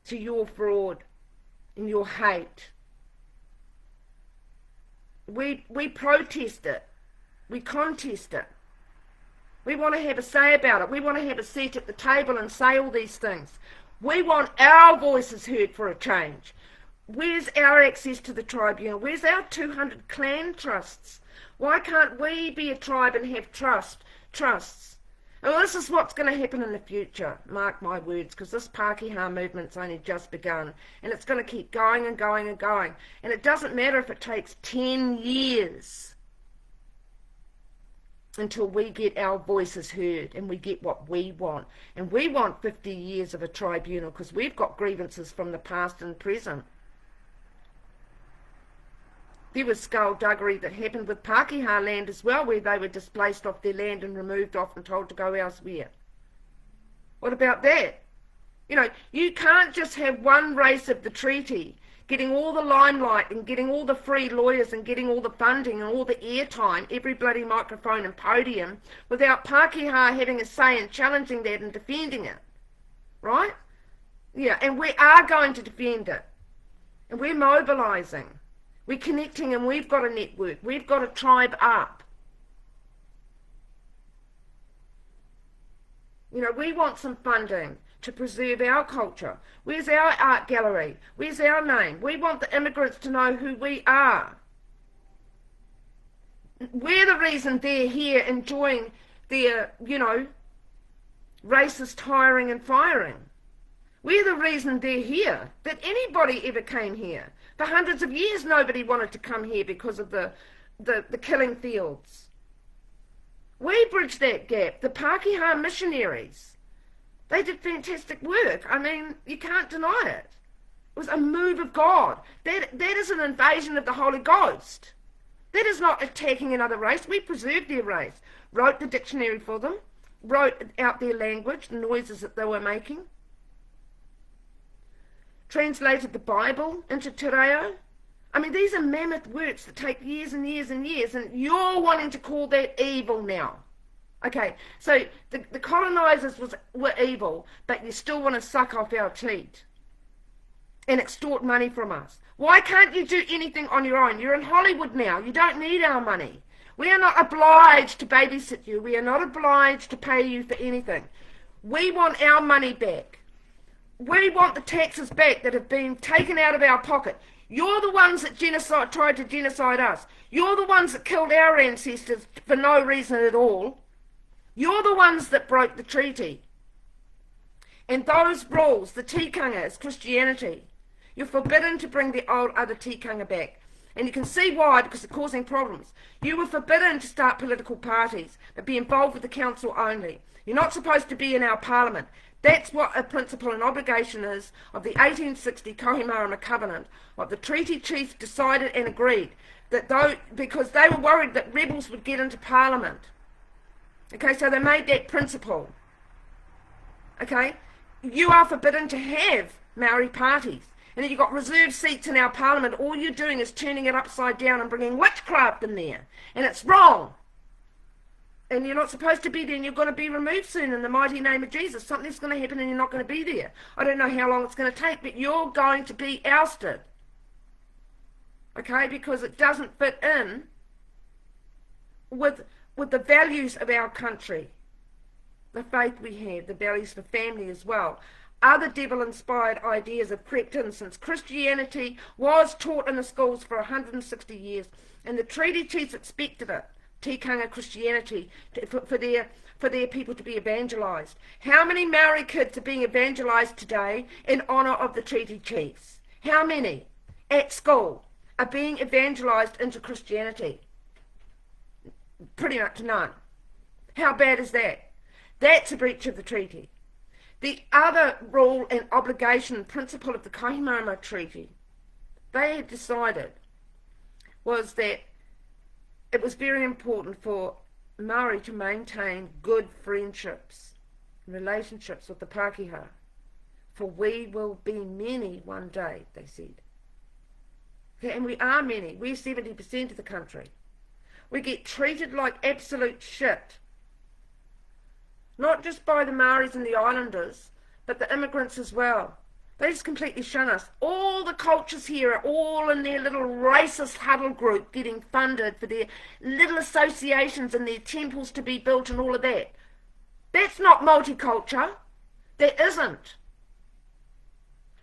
to your fraud and your hate. We protest it. We contest it. We want to have a say about it. We want to have a seat at the table and say all these things. We want our voices heard for a change. Where's our access to the tribunal? Where's our 200 clan trusts? Why can't we be a tribe and have trusts? Well, this is what's going to happen in the future, mark my words, because this Pakeha movement's only just begun, and it's going to keep going and going and going. And it doesn't matter if it takes 10 years until we get our voices heard and we get what we want. And we want 50 years of a tribunal because we've got grievances from the past and present. There was skullduggery that happened with Pakeha land as well, where they were displaced off their land and removed off and told to go elsewhere. What about that? You know, you can't just have one race of the treaty getting all the limelight and getting all the free lawyers and getting all the funding and all the airtime, every bloody microphone and podium, without Pakeha having a say in challenging that and defending it. Right? Yeah, and we are going to defend it. And we're mobilising. We're connecting, and we've got a network. We've got a tribe up. You know, we want some funding to preserve our culture. Where's our art gallery? Where's our name? We want the immigrants to know who we are. We're the reason they're here enjoying their, you know, racist hiring and firing. We're the reason they're here, that anybody ever came here. For hundreds of years, nobody wanted to come here because of the killing fields. We bridged that gap. The Pakeha missionaries, they did fantastic work. I mean, you can't deny it. It was a move of God. That is an invasion of the Holy Ghost. That is not attacking another race. We preserved their race, wrote the dictionary for them, wrote out their language, the noises that they were making, translated the Bible into Te Reo. I mean, these are mammoth works that take years and years and years, and you're wanting to call that evil now. Okay, so the colonisers were evil, but you still want to suck off our teat and extort money from us. Why can't you do anything on your own? You're in Hollywood now. You don't need our money. We are not obliged to babysit you. We are not obliged to pay you for anything. We want our money back. We want the taxes back that have been taken out of our pocket. You're the ones that tried to genocide us. You're the ones that killed our ancestors for no reason at all. You're the ones that broke the treaty. And those rules, the tikanga is Christianity. You're forbidden to bring the old other tikanga back. And you can see why, because they're causing problems. You were forbidden to start political parties, but be involved with the council only. You're not supposed to be in our parliament. That's what a principle and obligation is of the 1860 Kohimarama Covenant, what the treaty chiefs decided and agreed, that because they were worried that rebels would get into parliament. Okay, so they made that principle. Okay, you are forbidden to have Maori parties. And then you've got reserved seats in our parliament. All you're doing is turning it upside down and bringing witchcraft in there. And it's wrong. And you're not supposed to be there, and you're going to be removed soon in the mighty name of Jesus. Something's going to happen and you're not going to be there. I don't know how long it's going to take, but you're going to be ousted. Okay, because it doesn't fit in with the values of our country. The faith we have, the values for family as well. Other devil-inspired ideas have crept in since Christianity was taught in the schools for 160 years, and the treaty chiefs expected it. Tikanga Christianity for their people to be evangelized. How many Maori kids are being evangelized today in honor of the treaty chiefs? How many at school are being evangelized into Christianity? Pretty much none. How bad is that? That's a breach of the treaty. The other rule and obligation and principle of the Kohimarama Treaty, they had decided, was that it was very important for Maori to maintain good friendships, relationships with the Pakeha. For we will be many one day, they said. Okay, and we are many. We're 70% of the country. We get treated like absolute shit. Not just by the Maoris and the islanders, but the immigrants as well. They just completely shun us. All the cultures here are all in their little racist huddle group getting funded for their little associations and their temples to be built and all of that. That's not multiculture. That isn't.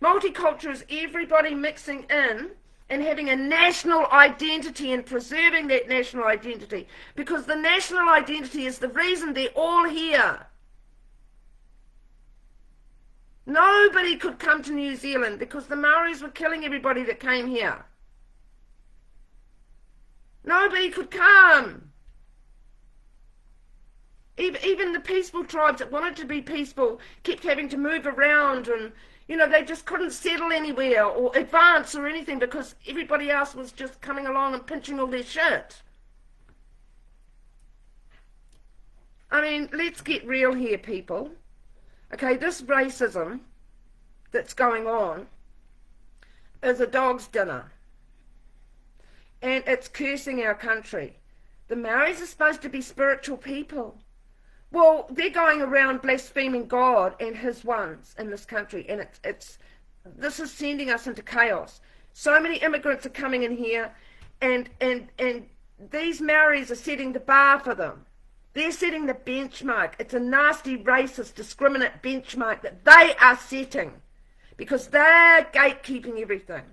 Multiculture is everybody mixing in and having a national identity and preserving that national identity, because the national identity is the reason they're all here. Nobody could come to New Zealand because the Maoris were killing everybody that came here. Nobody could come. Even the peaceful tribes that wanted to be peaceful kept having to move around, and they just couldn't settle anywhere or advance or anything because everybody else was just coming along and pinching all their shit. I mean, let's get real here, people. Okay, this racism that's going on is a dog's dinner. And it's cursing our country. The Maoris are supposed to be spiritual people. Well, they're going around blaspheming God and his ones in this country, and this is sending us into chaos. So many immigrants are coming in here, and these Maoris are setting the bar for them. They're setting the benchmark. It's a nasty, racist, discriminate benchmark that they are setting, because they're gatekeeping everything.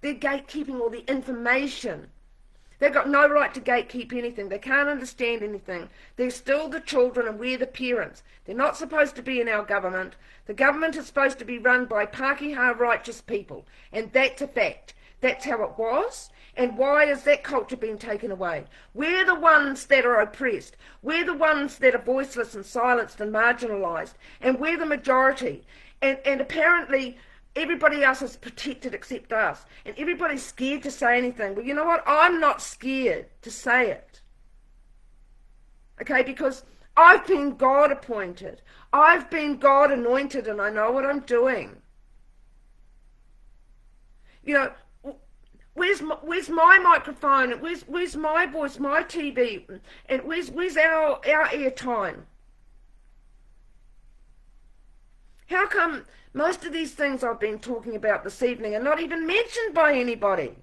They're gatekeeping all the information. They've got no right to gatekeep anything. They can't understand anything. They're still the children and we're the parents. They're not supposed to be in our government. The government is supposed to be run by Pakeha righteous people, and that's a fact. That's how it was. And why is that culture being taken away? We're the ones that are oppressed. We're the ones that are voiceless and silenced and marginalised. And we're the majority. And apparently everybody else is protected except us. And everybody's scared to say anything. Well, you know what? I'm not scared to say it. Okay, because I've been God appointed. I've been God anointed, and I know what I'm doing. Where's my microphone? And where's my voice, my TV? And where's our airtime? How come most of these things I've been talking about this evening are not even mentioned by anybody?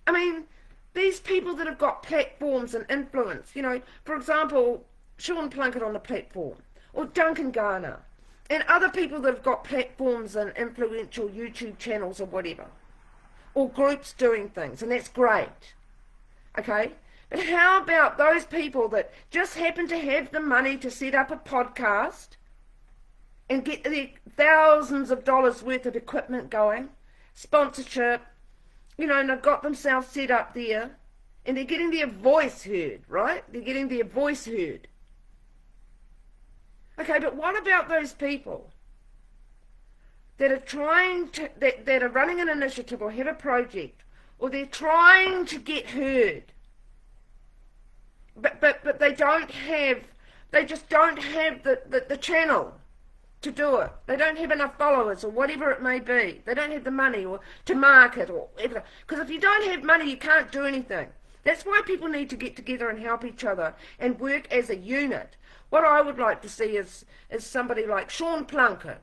I mean, these people that have got platforms and influence, for example, Sean Plunkett on the platform, or Duncan Garner, and other people that have got platforms and influential YouTube channels or whatever, or groups doing things, and that's great, okay? But how about those people that just happen to have the money to set up a podcast and get the thousands of dollars worth of equipment going, sponsorship, and they've got themselves set up there, and they're getting their voice heard, right? They're getting their voice heard. Okay, but what about those people that are that are running an initiative or have a project, or they're trying to get heard, but they just don't have the channel to do it. They don't have enough followers or whatever it may be. They don't have the money or to market or whatever. Because if you don't have money, you can't do anything. That's why people need to get together and help each other and work as a unit. What I would like to see is somebody like Sean Plunkett,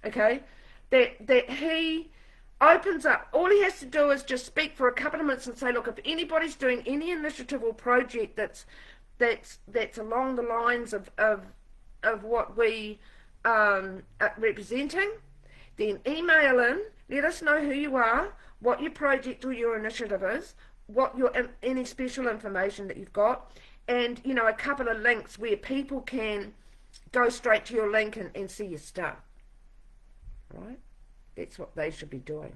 okay, that he opens up. All he has to do is just speak for a couple of minutes and say, look, if anybody's doing any initiative or project that's along the lines of what we are representing, then email in, let us know who you are, what your project or your initiative is, what any special information that you've got, and a couple of links where people can go straight to your link and see your stuff. Right? That's what they should be doing.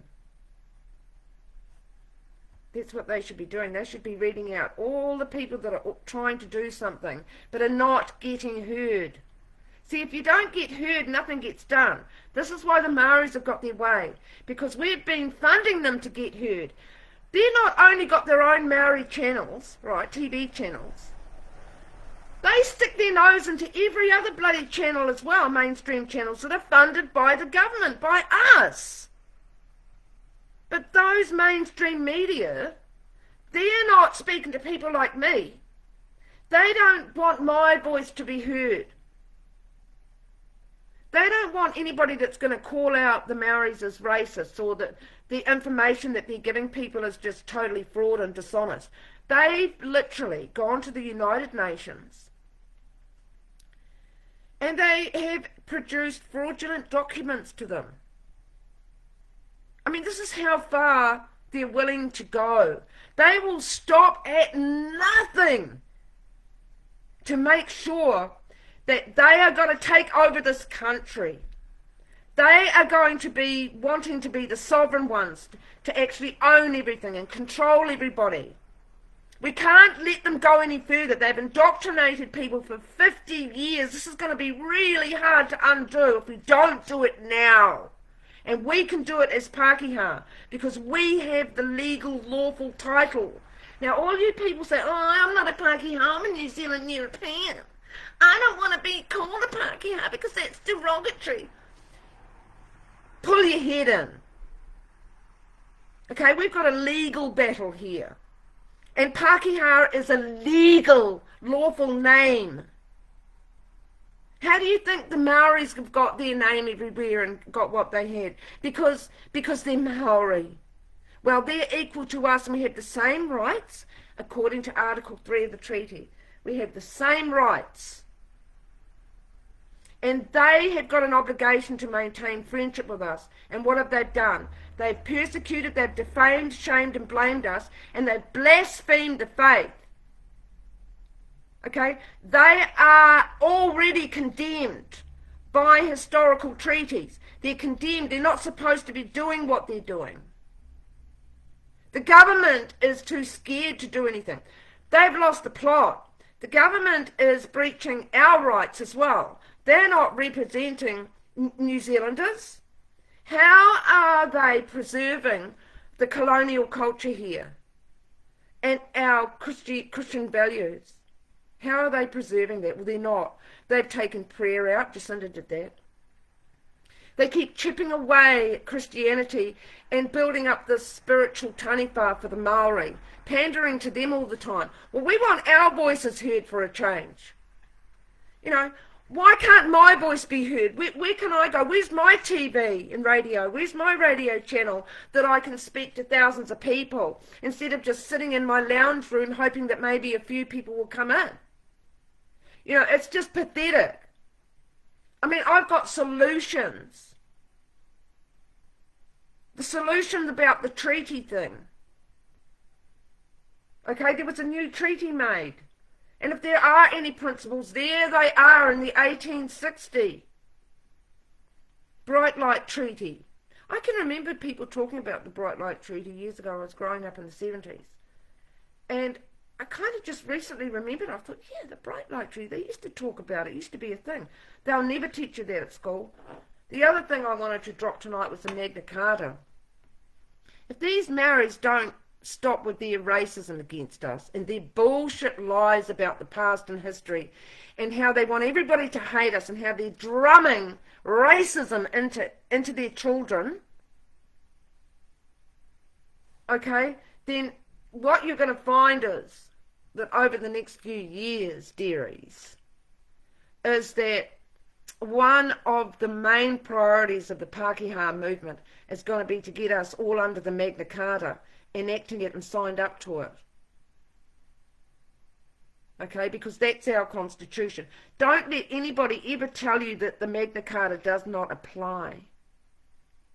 That's what they should be doing. They should be reading out all the people that are trying to do something but are not getting heard. See, if you don't get heard, nothing gets done. This is why the Maoris have got their way, because we've been funding them to get heard. They're not only got their own Maori channels, right, TV channels, they stick their nose into every other bloody channel as well, mainstream channels that are funded by the government, by us. But those mainstream media, they're not speaking to people like me. They don't want my voice to be heard. They don't want anybody that's going to call out the Maoris as racist, or that the information that they're giving people is just totally fraud and dishonest. They've literally gone to the United Nations and they have produced fraudulent documents to them. I mean, this is how far they're willing to go. They will stop at nothing to make sure that they are going to take over this country. They are going to be wanting to be the sovereign ones, to actually own everything and control everybody. We can't let them go any further. They've indoctrinated people for 50 years. This is going to be really hard to undo if we don't do it now. And we can do it as Pakeha, because we have the legal, lawful title. Now, all you people say, oh, I'm not a Pakeha, I'm a New Zealand European. I don't want to be called a Pakeha because that's derogatory. Pull your head in. Okay, we've got a legal battle here. And Pakeha is a legal, lawful name. How do you think the Maoris have got their name everywhere and got what they had? Because they're Maori. Well, they're equal to us and we have the same rights according to Article 3 of the treaty. We have the same rights. And they have got an obligation to maintain friendship with us. And what have they done? They've persecuted, they've defamed, shamed and blamed us, and they've blasphemed the faith. Okay? They are already condemned by historical treaties. They're condemned. They're not supposed to be doing what they're doing. The government is too scared to do anything. They've lost the plot. The government is breaching our rights as well. They're not representing New Zealanders. How are they preserving the colonial culture here and our Christian values? How are they preserving that? Well, they're not. They've taken prayer out. Jacinda did that. They keep chipping away at Christianity and building up this spiritual taniwha for the Maori, pandering to them all the time. Well, we want our voices heard for a change. You know, why can't my voice be heard? Where can I go? Where's my TV and radio? Where's my radio channel that I can speak to thousands of people instead of just sitting in my lounge room hoping that maybe a few people will come in? You know, it's just pathetic. I mean, I've got solutions. The solution about the treaty thing. Okay, there was a new treaty made. And if there are any principles, there they are in the 1860 Bright Light Treaty. I can remember people talking about the Bright Light Treaty years ago. I was growing up in the 70s. And I kind of just recently remembered, I thought, yeah, the Bright Light Treaty, they used to talk about it. It used to be a thing. They'll never teach you that at school. The other thing I wanted to drop tonight was the Magna Carta. If these Maoris don't stop with their racism against us and their bullshit lies about the past and history and how they want everybody to hate us and how they're drumming racism into their children, okay, then what you're going to find is that over the next few years, dearies, is that one of the main priorities of the Pakeha movement is going to be to get us all under the Magna Carta, enacting it and signed up to it. Okay, because that's our constitution. Don't let anybody ever tell you that the Magna Carta does not apply.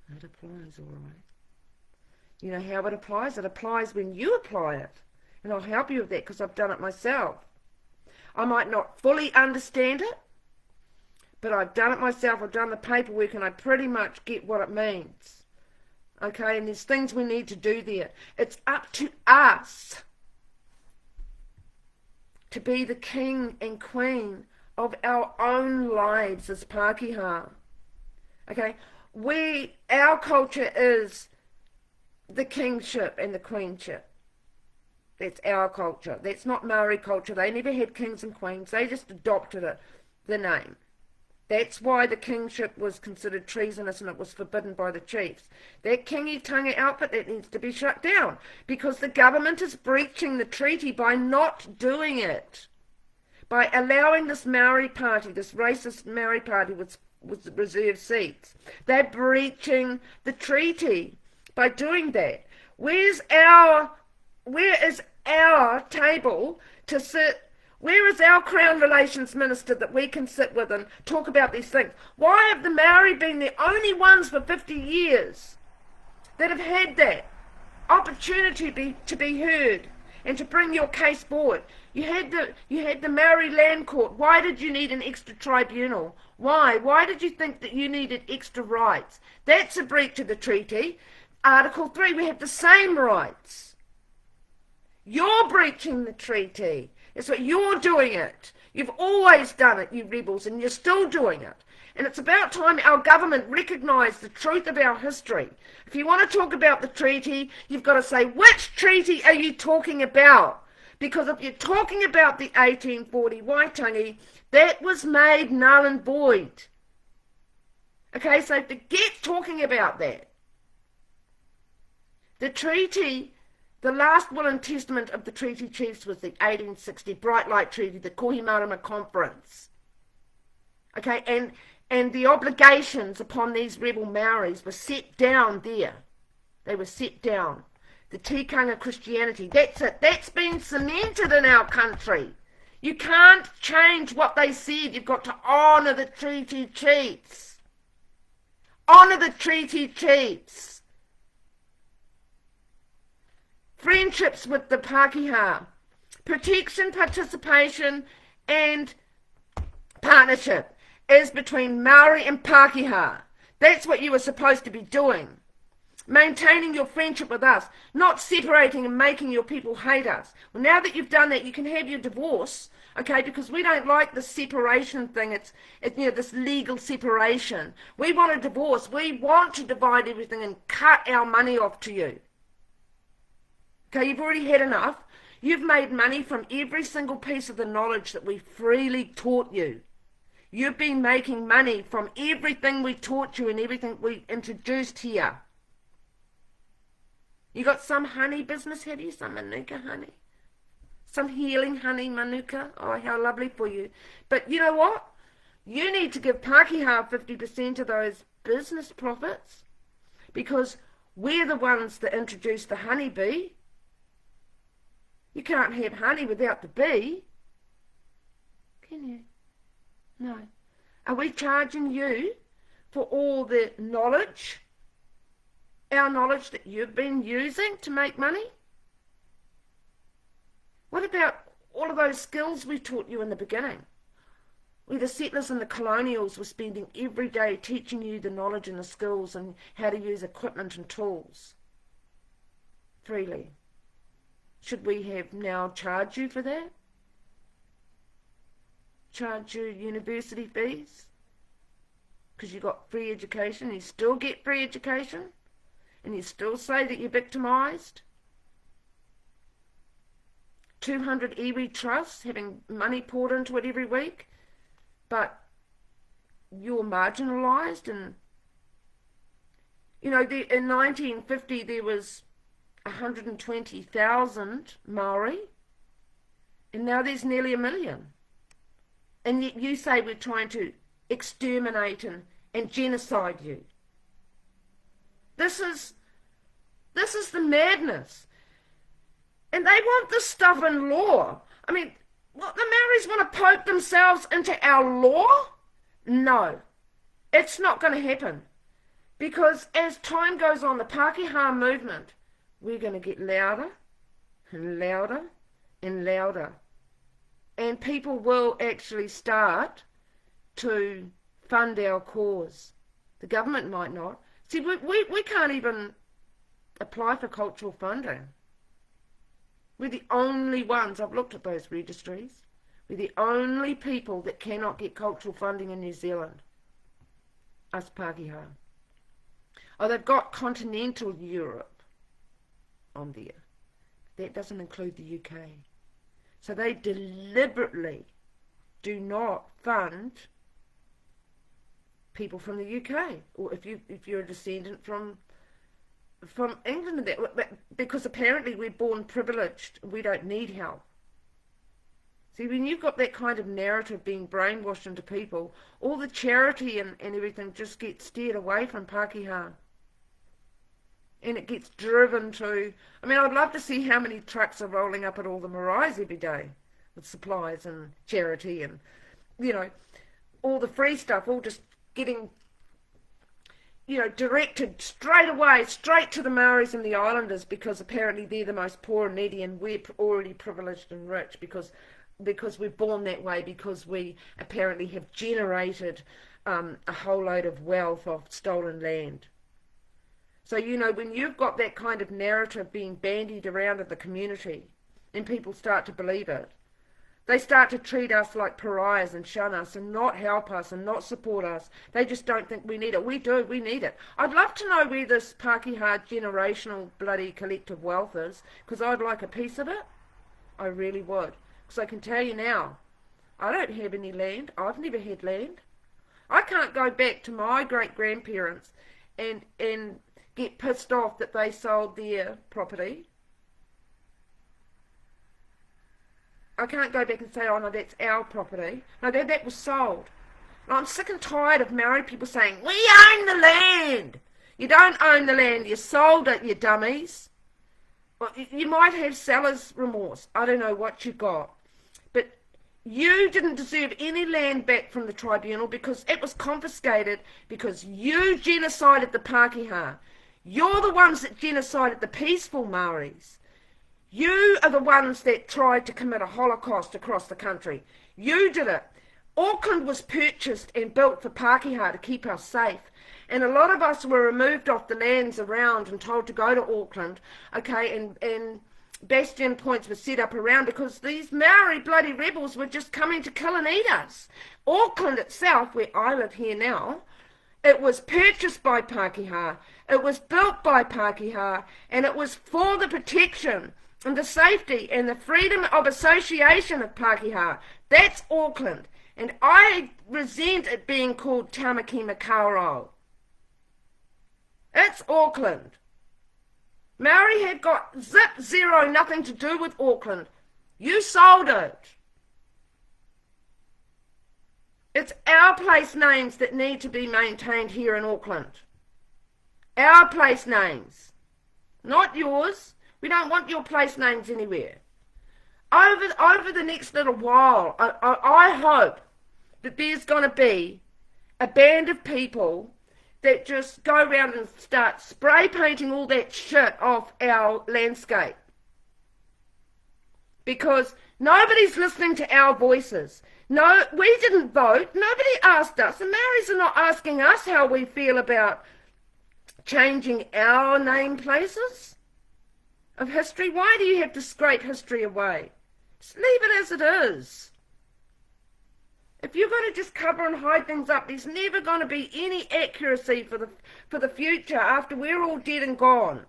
It applies, all right. You know how it applies? It applies when you apply it. And I'll help you with that because I've done it myself. I might not fully understand it, but I've done it myself. I've done the paperwork and I pretty much get what it means. Okay, and there's things we need to do there. It's up to us to be the king and queen of our own lives as Pakeha. Okay, our culture is the kingship and the queenship. That's our culture. That's not Maori culture. They never had kings and queens. They just adopted it, the name. That's why the kingship was considered treasonous and it was forbidden by the chiefs. That kingi-tanga outfit, that needs to be shut down because the government is breaching the treaty by not doing it. By allowing this Maori party, this racist Maori party with reserved seats. They're breaching the treaty by doing that. Where is our table to sit? Where is our Crown Relations Minister that we can sit with and talk about these things? Why have the Maori been the only ones for 50 years that have had that opportunity to be heard and to bring your case forward? You had the Maori Land Court. Why did you need an extra tribunal? Why? Why did you think that you needed extra rights? That's a breach of the treaty. Article 3, we have the same rights. You're breaching the treaty. It's what you're doing it. You've always done it, you rebels, and you're still doing it. And it's about time our government recognised the truth of our history. If you want to talk about the treaty, you've got to say, which treaty are you talking about? Because if you're talking about the 1840 Waitangi, that was made null and void. Okay, so forget talking about that. The treaty, the last will and testament of the treaty chiefs was the 1860 Bright Light Treaty, the Kohimarama Conference. Okay, and the obligations upon these rebel Maoris were set down there. They were set down. The tikanga Christianity, that's it. That's been cemented in our country. You can't change what they said. You've got to honour the treaty chiefs. Honour the treaty chiefs. Friendships with the Pakeha. Protection, participation and partnership is between Maori and Pakeha. That's what you were supposed to be doing. Maintaining your friendship with us, not separating and making your people hate us. Well, now that you've done that, you can have your divorce, okay, because we don't like the separation thing. It's this legal separation. We want a divorce. We want to divide everything and cut our money off to you. Okay, you've already had enough. You've made money from every single piece of the knowledge that we freely taught you. You've been making money from everything we taught you and everything we introduced here. You got some honey business, have you? Some manuka honey? Some healing honey, manuka? Oh, how lovely for you. But you know what? You need to give Pakeha 50% of those business profits because we're the ones that introduced the honey bee. You can't have honey without the bee. Can you? No. Are we charging you for all the knowledge? Our knowledge that you've been using to make money? What about all of those skills we taught you in the beginning? Where the settlers and the colonials were spending every day teaching you the knowledge and the skills and how to use equipment and tools freely. Should we have now charged you for that? Charge you university fees? Because you got free education, you still get free education? And you still say that you're victimised? 200 iwi trusts having money poured into it every week, but you're marginalised. And in 1950 there was 120,000 Maori, and now there's nearly 1 million. And yet you say we're trying to exterminate and genocide you. This is the madness. And they want this stuff in law. I mean, what, the Maoris want to poke themselves into our law? No, it's not going to happen. Because as time goes on, the Pakeha movement, we're going to get louder and louder and louder. And people will actually start to fund our cause. The government might not. See, we can't even apply for cultural funding. We're the only ones, I've looked at those registries, we're the only people that cannot get cultural funding in New Zealand. Us Pakeha. Oh, they've got continental Europe. on there. That doesn't include the UK. So they deliberately do not fund people from the UK, or if you're a descendant from England, and that, because apparently we're born privileged, we don't need help. See, when you've got that kind of narrative being brainwashed into people, all the charity and everything just gets steered away from Pakeha. And it gets driven to, I mean, I'd love to see how many trucks are rolling up at all the maraes every day with supplies and charity and, you know, all the free stuff, all just getting, you know, directed straight away, straight to the Maoris and the Islanders, because apparently they're the most poor and needy, and we're already privileged and rich because we're born that way, because we apparently have generated a whole load of wealth of stolen land. So, you know, when you've got that kind of narrative being bandied around in the community and people start to believe it, they start to treat us like pariahs and shun us and not help us and not support us. They just don't think we need it. We do. We need it. I'd love to know where this Pakeha generational bloody collective wealth is, because I'd like a piece of it. I really would. Because I can tell you now, I don't have any land. I've never had land. I can't go back to my great-grandparents and get pissed off that they sold their property. I can't go back and say, oh no, that's our property. No, that was sold. And I'm sick and tired of Maori people saying, we own the land. You don't own the land, you sold it, you dummies. Well, you might have seller's remorse. I don't know what you got. But you didn't deserve any land back from the tribunal because it was confiscated because you genocided the Pakeha. You're the ones that genocided the peaceful Maoris. You are the ones that tried to commit a holocaust across the country. You did it. Auckland was purchased and built for Pakeha to keep us safe. And a lot of us were removed off the lands around and told to go to Auckland, okay, and bastion points were set up around because these Maori bloody rebels were just coming to kill and eat us. Auckland itself, where I live here now, it was purchased by Pakeha, it was built by Pakeha, and it was for the protection and the safety and the freedom of association of Pakeha. That's Auckland. And I resent it being called Tamaki Makaurau. It's Auckland. Maori have got zero, nothing to do with Auckland. You sold it. It's our place names that need to be maintained here in Auckland. Our place names. Not yours. We don't want your place names anywhere. Over the next little while, I hope that there's going to be a band of people that just go around and start spray painting all that shit off our landscape. Because nobody's listening to our voices. No, we didn't vote. Nobody asked us. The Maoris are not asking us how we feel about changing our name places of history. Why do you have to scrape history away? Just leave it as it is. If you're going to just cover and hide things up, there's never going to be any accuracy for the future after we're all dead and gone.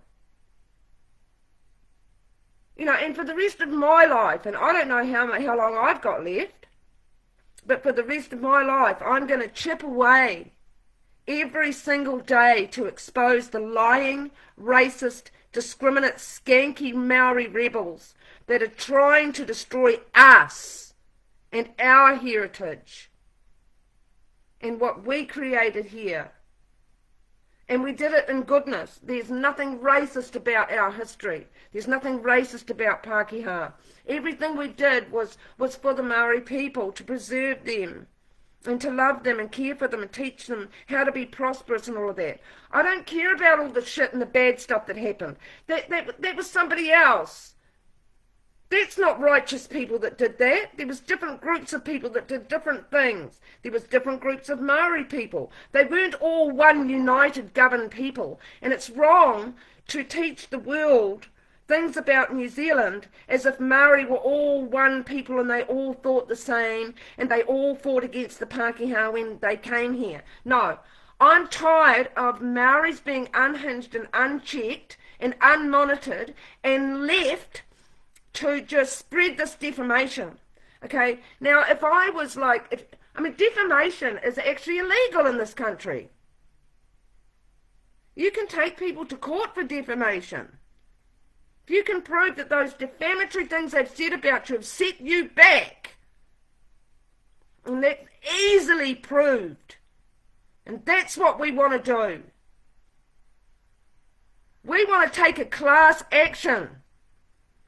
You know, and for the rest of my life, and I don't know how long I've got left, but for the rest of my life, I'm going to chip away every single day to expose the lying, racist, discriminate, skanky Maori rebels that are trying to destroy us and our heritage and what we created here. And we did it in goodness. There's nothing racist about our history. There's nothing racist about Pakeha. Everything we did was for the Maori people, to preserve them and to love them and care for them and teach them how to be prosperous and all of that. I don't care about all the shit and the bad stuff that happened. That was somebody else. That's not righteous people that did that. There was different groups of people that did different things. There was different groups of Maori people. They weren't all one united governed people. And it's wrong to teach the world things about New Zealand as if Maori were all one people and they all thought the same and they all fought against the Pakeha when they came here. No, I'm tired of Maoris being unhinged and unchecked and unmonitored and left to just spread this defamation. Okay, now if I was like, defamation is actually illegal in this country. You can take people to court for defamation. If you can prove that those defamatory things they've said about you have set you back, and that's easily proved, and that's what we want to do. We want to take a class action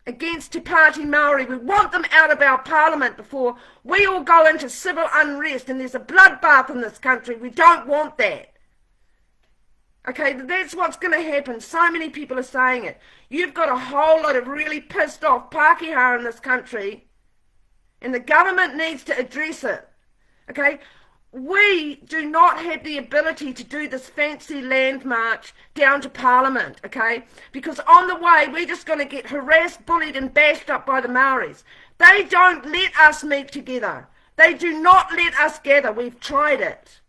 against Te Pāti Maori. We want them out of our parliament before we all go into civil unrest and there's a bloodbath in this country. We don't want that. Okay, that's what's going to happen. So many people are saying it. You've got a whole lot of really pissed off Pākehā in this country, and the government needs to address it. Okay, we do not have the ability to do this fancy land march down to Parliament, okay? Because on the way, we're just going to get harassed, bullied, and bashed up by the Maoris. They don't let us meet together. They do not let us gather. We've tried it.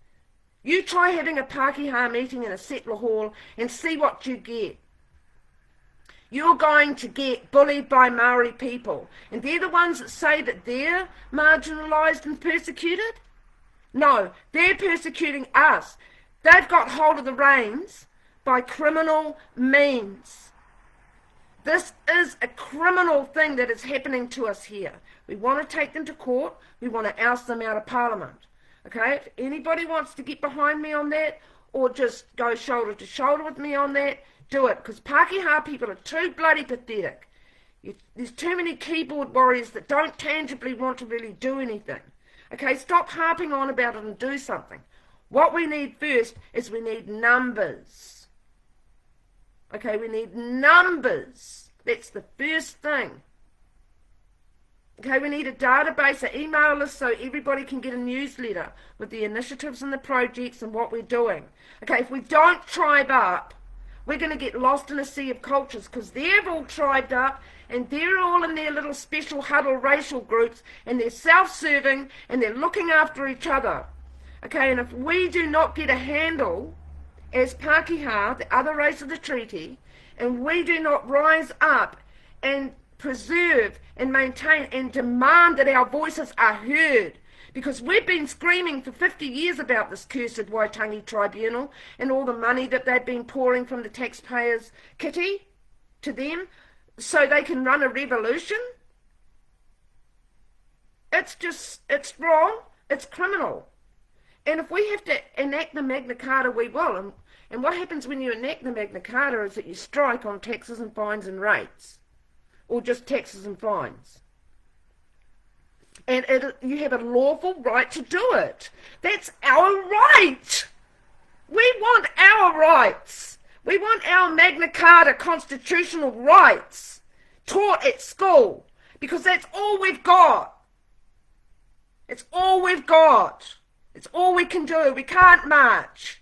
You try having a Pākehā meeting in a settler hall and see what you get. You're going to get bullied by Maori people. And they're the ones that say that they're marginalised and persecuted? No, they're persecuting us. They've got hold of the reins by criminal means. This is a criminal thing that is happening to us here. We want to take them to court. We want to oust them out of Parliament. Okay, if anybody wants to get behind me on that, or just go shoulder to shoulder with me on that, do it. Because Pākehā people are too bloody pathetic. There's too many keyboard warriors that don't tangibly want to really do anything. Okay, stop harping on about it and do something. What we need first is we need numbers. Okay, we need numbers. That's the first thing. Okay, we need a database, an email list, so everybody can get a newsletter with the initiatives and the projects and what we're doing. Okay, if we don't tribe up, we're going to get lost in a sea of cultures, because they've all tribed up and they're all in their little special huddle racial groups, and they're self-serving and they're looking after each other. Okay, and if we do not get a handle as Pākehā, the other race of the treaty, and we do not rise up and preserve and maintain and demand that our voices are heard, because we've been screaming for 50 years about this cursed Waitangi tribunal and all the money that they've been pouring from the taxpayers' kitty to them so they can run a revolution. It's wrong, it's criminal. And if we have to enact the Magna Carta, we will. And what happens when you enact the Magna Carta is that you strike on taxes and fines and rates, or just taxes and fines. And you have a lawful right to do it. That's our right. We want our rights. We want our Magna Carta constitutional rights taught at school, because that's all we've got. It's all we've got. It's all we can do. We can't march.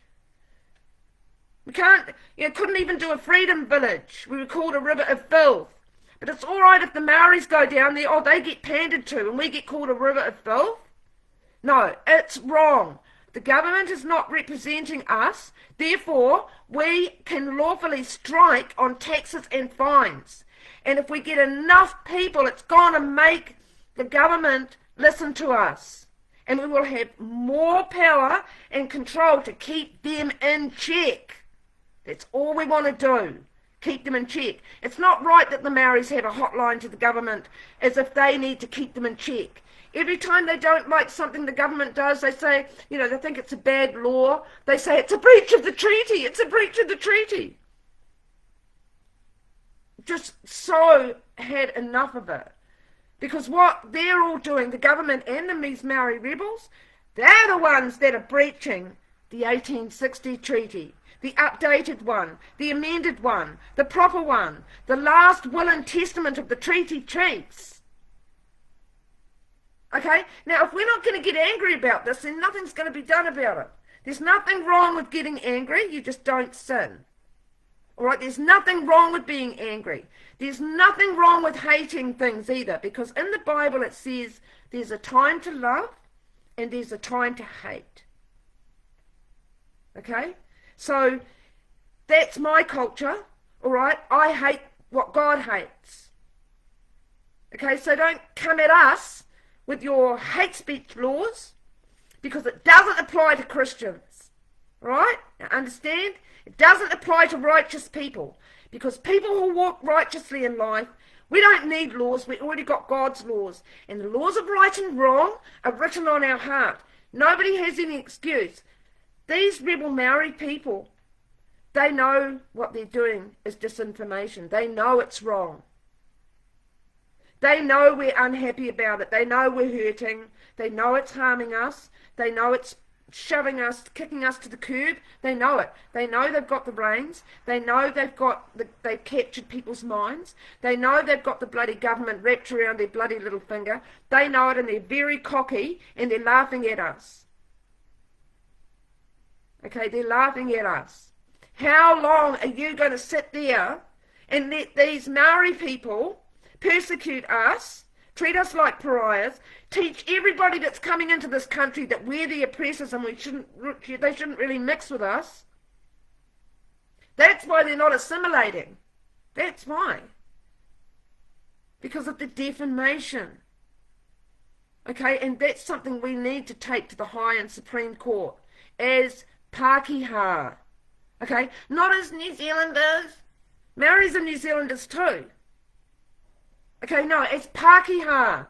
We couldn't even do a freedom village. We were called a river of filth. But it's all right if the Maoris go down there, they get pandered to, and we get called a river of filth. No, it's wrong. The government is not representing us. Therefore, we can lawfully strike on taxes and fines. And if we get enough people, it's going to make the government listen to us. And we will have more power and control to keep them in check. That's all we want to do. Keep them in check. It's not right that the Maoris have a hotline to the government as if they need to keep them in check. Every time they don't like something the government does, they say, they think it's a bad law. They say it's a breach of the treaty. It's a breach of the treaty. Just so had enough of it. Because what they're all doing, the government and these Maori rebels, they're the ones that are breaching the 1860 treaty. The updated one, the amended one, the proper one, the last will and testament of the treaty chiefs. Okay, now if we're not going to get angry about this, then nothing's going to be done about it. There's nothing wrong with getting angry, you just don't sin. Alright, there's nothing wrong with being angry. There's nothing wrong with hating things either, because in the Bible it says there's a time to love and there's a time to hate. Okay? So, that's my culture. All right? I hate what God hates. Okay, so don't come at us with your hate speech laws, because it doesn't apply to Christians. All right? Now understand? It doesn't apply to righteous people, because people who walk righteously in life, we don't need laws. We already got God's laws. And the laws of right and wrong are written on our heart. Nobody has any excuse. These rebel Maori people, they know what they're doing is disinformation. They know it's wrong. They know we're unhappy about it. They know we're hurting. They know it's harming us. They know it's shoving us, kicking us to the curb. They know it. They know they've got the brains. They know they've captured people's minds. They know they've got the bloody government wrapped around their bloody little finger. They know it, and they're very cocky, and they're laughing at us. Okay, they're laughing at us. How long are you going to sit there and let these Maori people persecute us, treat us like pariahs, teach everybody that's coming into this country that we're the oppressors and they shouldn't really mix with us? That's why they're not assimilating. That's why. Because of the defamation. Okay, and that's something we need to take to the High and Supreme Court as Pakeha. Okay, not as New Zealanders. Maoris are New Zealanders too. Okay, no, it's Pakeha.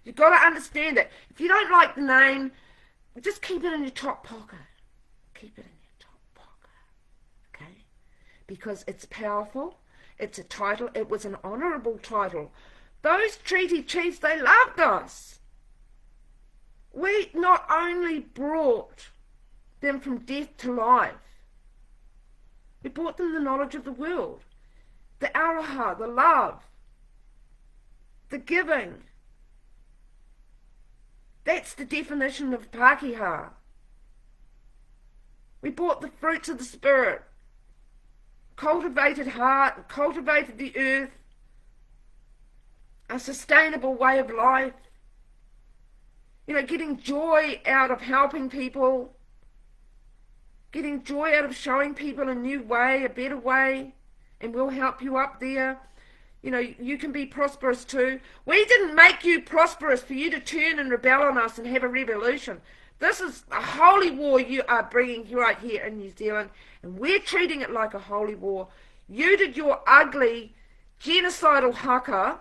You've got to understand it. If you don't like the name, just keep it in your top pocket. Keep it in your top pocket. Okay? Because it's powerful. It's a title. It was an honourable title. Those treaty chiefs, they loved us. We not only brought them from death to life, we brought them the knowledge of the world, the araha, the love, the giving. That's the definition of Pakeha. We brought the fruits of the Spirit, cultivated heart, cultivated the earth, a sustainable way of life, getting joy out of helping people, getting joy out of showing people a new way, a better way, and we'll help you up there. You can be prosperous too. We didn't make you prosperous for you to turn and rebel on us and have a revolution. This is a holy war you are bringing right here in New Zealand, and we're treating it like a holy war. You did your ugly genocidal haka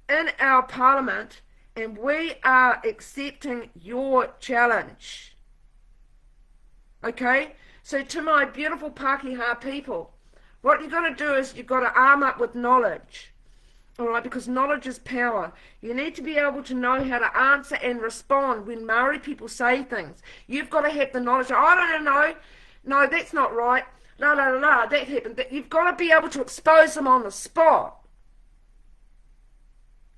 in our parliament, and we are accepting your challenge. Okay? So to my beautiful Pakeha people, what you've got to do is you've got to arm up with knowledge. Alright, because knowledge is power. You need to be able to know how to answer and respond when Maori people say things. You've got to have the knowledge. I don't know. No, that's not right. No, that happened. You've got to be able to expose them on the spot.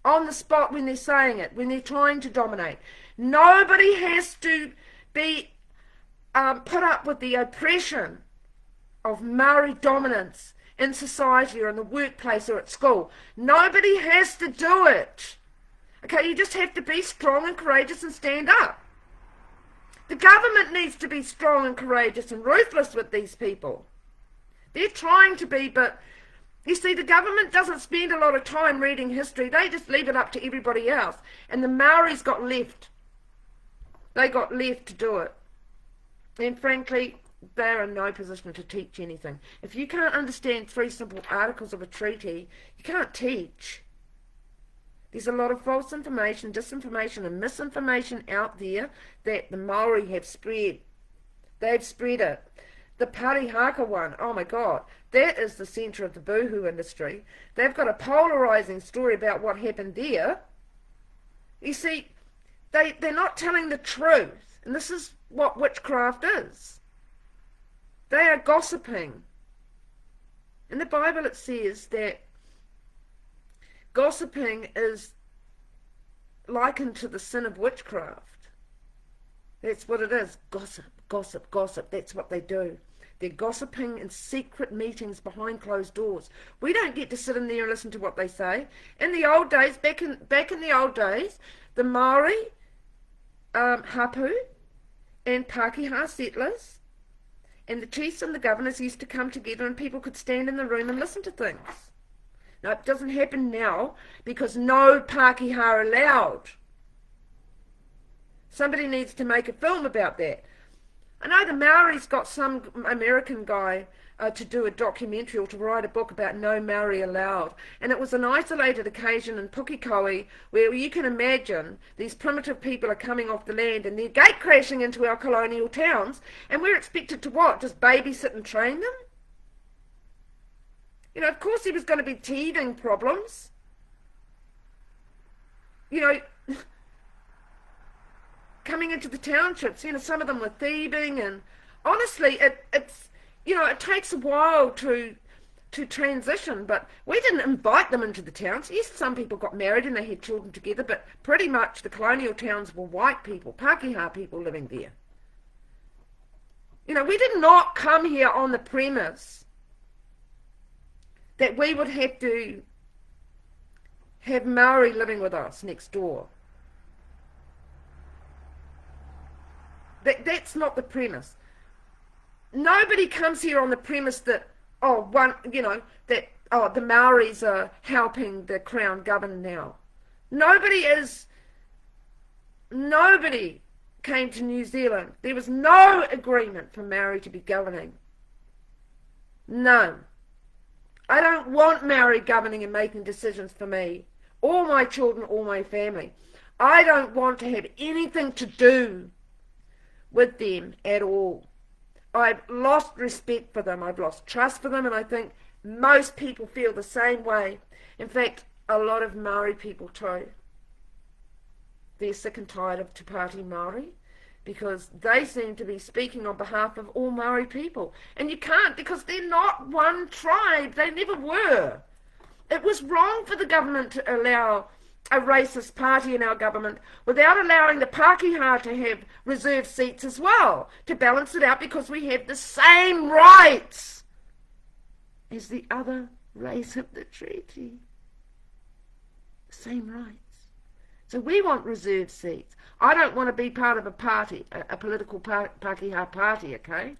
On the spot when they're saying it, when they're trying to dominate. Nobody has to be put up with the oppression of Maori dominance in society or in the workplace or at school. Nobody has to do it. Okay, you just have to be strong and courageous and stand up. The government needs to be strong and courageous and ruthless with these people. They're trying to be, but you see, the government doesn't spend a lot of time reading history. They just leave it up to everybody else. And the Maoris got left. They got left to do it. And frankly, they're in no position to teach anything. If you can't understand 3 simple articles of a treaty, you can't teach. There's a lot of false information, disinformation and misinformation out there that the Maori have spread. They've spread it. The Parihaka one, oh my God, that is the centre of the boohoo industry. They've got a polarising story about what happened there. You see, they're not telling the truth. And this is what witchcraft is. They are gossiping. In the Bible it says that gossiping is likened to the sin of witchcraft. That's what it is. Gossip, gossip, gossip. That's what they do. They're gossiping in secret meetings behind closed doors. We don't get to sit in there and listen to what they say. In the old days, back in the old days, the Maori, hapu, and Pakeha settlers, And the chiefs and the governors used to come together and people could stand in the room and listen to things. Now, it doesn't happen now because no Pākehā are allowed. Somebody needs to make a film about that. I know the Maori's got some American guy to do a documentary or to write a book about no Maori allowed. And it was an isolated occasion in Pukekohe where you can imagine these primitive people are coming off the land and they're gate crashing into our colonial towns, and we're expected to what? Just babysit and train them? You know, of course there was going to be teething problems. You know, coming into the townships, you know, some of them were thieving, and honestly, it's, you know, it takes a while to transition, but we didn't invite them into the towns. Yes, some people got married and they had children together, but pretty much the colonial towns were white people, Pākehā people living there. You know, we did not come here on the premise that we would have to have Maori living with us next door. That's not the premise. Nobody comes here on the premise that, the Maoris are helping the Crown govern now. Nobody came to New Zealand. There was no agreement for Maori to be governing. None. I don't want Maori governing and making decisions for me, or my children, or my family. I don't want to have anything to do with them at all. I've lost respect for them. I've lost trust for them, and I think most people feel the same way. In fact, a lot of Maori people too. They're sick and tired of Te Pāti Māori because they seem to be speaking on behalf of all Maori people. And you can't, because they're not one tribe. They never were. It was wrong for the government to allow a racist party in our government without allowing the Pākehā to have reserved seats as well, to balance it out, because we have the same rights as the other race of the treaty. Same rights. So we want reserved seats. I don't want to be part of a party, a political Pākehā party, okay?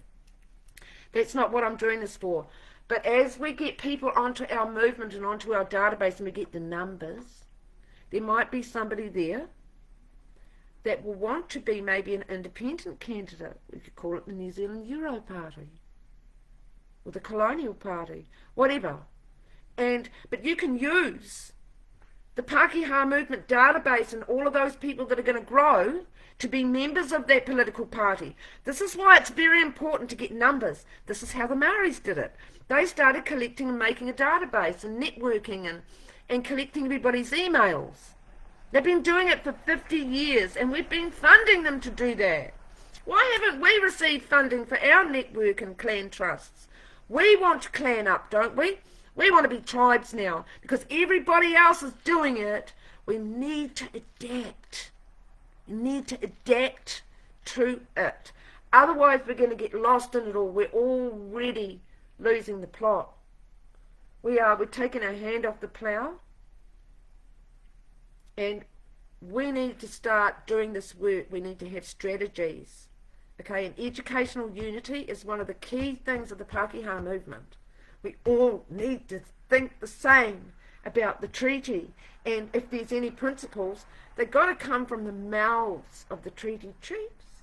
That's not what I'm doing this for. But as we get people onto our movement and onto our database and we get the numbers, there might be somebody there that will want to be maybe an independent candidate. We could call it the New Zealand Euro Party or the Colonial Party, whatever. But you can use the Pākehā movement database and all of those people that are going to grow to be members of that political party. This is why it's very important to get numbers. This is how the Maoris did it. They started collecting and making a database and networking and collecting everybody's emails. They've been doing it for 50 years, and we've been funding them to do that. Why haven't we received funding for our network and clan trusts? We want to clan up, don't we? We want to be tribes now, because everybody else is doing it. We need to adapt. We need to adapt to it. Otherwise, we're going to get lost in it all. We're already losing the plot. We're taking our hand off the plough, and we need to start doing this work. We need to have strategies. Okay, and educational unity is one of the key things of the Pākehā movement. We all need to think the same about the treaty, and if there's any principles, they've got to come from the mouths of the treaty chiefs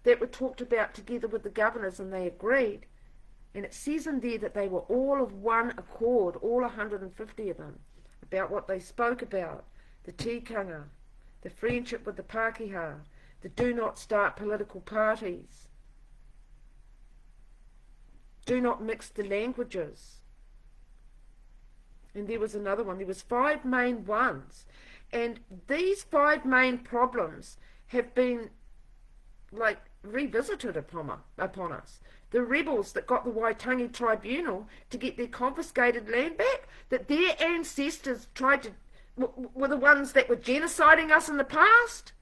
that were talked about together with the governors, and they agreed. And it says in there that they were all of one accord, all 150 of them, about what they spoke about: the tikanga, the friendship with the Pākehā, the do not start political parties, do not mix the languages. And there was another one. There was 5 main ones. And these 5 main problems have been revisited upon us. The rebels that got the Waitangi Tribunal to get their confiscated land back, that their ancestors were the ones that were genociding us in the past.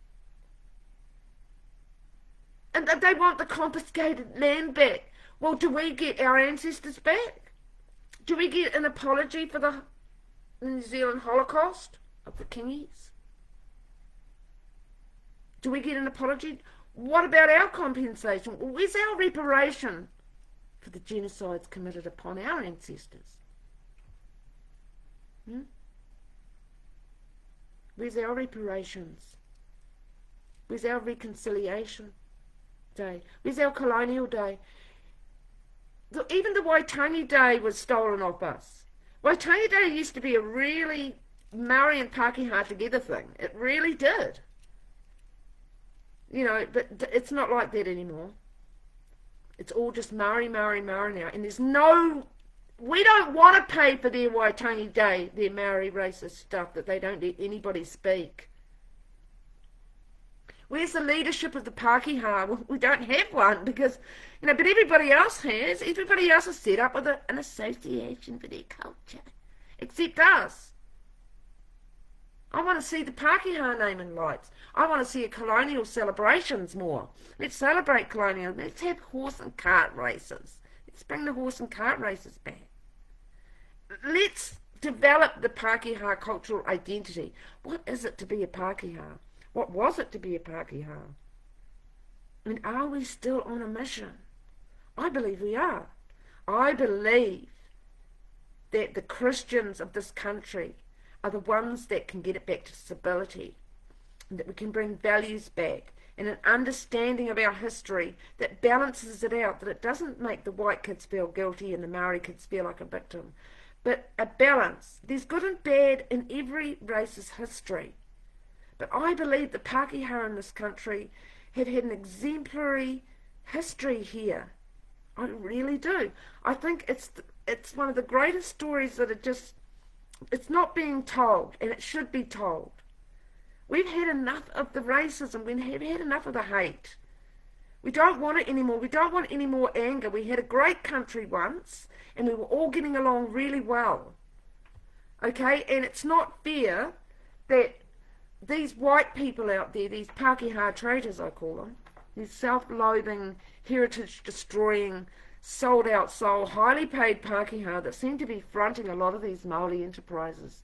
And that they want the confiscated land back. Well, do we get our ancestors back? Do we get an apology for the New Zealand Holocaust of the Kingies? Do we get an apology? What about our compensation? Where's our reparation for the genocides committed upon our ancestors? Where's our reparations? Where's our reconciliation day? Where's our colonial day? Even the Waitangi Day was stolen off us. Waitangi Day used to be a really Maori and Pakeha together thing. It really did. But it's not like that anymore. It's all just Maori, Maori, Maori now. And we don't want to pay for their Waitangi Day, their Maori racist stuff that they don't let anybody speak. Where's the leadership of the Pakeha? Well, we don't have one because, but everybody else has. Everybody else is set up with an association for their culture, except us. I want to see the Pakeha name in lights. I want to see colonial celebrations more. Let's celebrate colonial. Let's have horse and cart races. Let's bring the horse and cart races back. Let's develop the Pakeha cultural identity. What is it to be a Pakeha? What was it to be a Pakeha? And are we still on a mission? I believe we are. I believe that the Christians of this country are the ones that can get it back to stability, and that we can bring values back and an understanding of our history that balances it out, that it doesn't make the white kids feel guilty and the Maori kids feel like a victim, but a balance. There's good and bad in every race's history. But I believe the Pakeha in this country have had an exemplary history here. I really do. I think it's one of the greatest stories that it's not being told, and it should be told. We've had enough of the racism. We have had enough of the hate. We don't want it anymore. We don't want any more anger. We had a great country once, and we were all getting along really well. Okay? And it's not fair that these white people out there, these Pakeha traitors, I call them, these self-loathing, heritage-destroying, sold-out soul, highly paid Pakeha that seem to be fronting a lot of these Maori enterprises.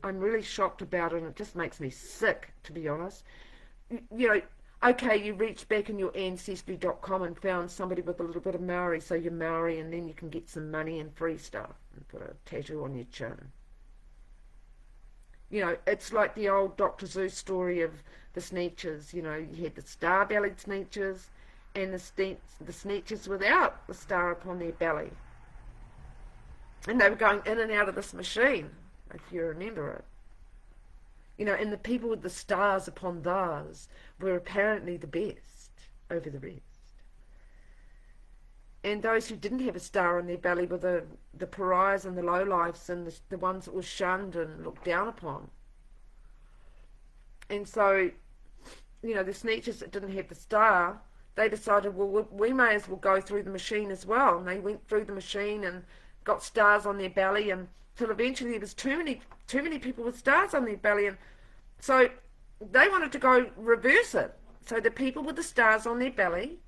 I'm really shocked about it, and it just makes me sick, to be honest. Okay, you reached back in your ancestry.com and found somebody with a little bit of Maori, so you're Maori, and then you can get some money and free stuff and put a tattoo on your chin. It's like the old Dr. Zeus story of the Sneetches. You had the star-bellied Sneetches and the Sneetches without the star upon their belly. And they were going in and out of this machine, if you remember it. And the people with the stars upon theirs were apparently the best over the rest. And those who didn't have a star on their belly were the pariahs and the lowlifes and the ones that were shunned and looked down upon. And so, the Sneetches that didn't have the star, they decided, well, we may as well go through the machine as well. And they went through the machine and got stars on their belly, and until eventually there was too many people with stars on their belly. And so they wanted to go reverse it. So the people with the stars on their belly,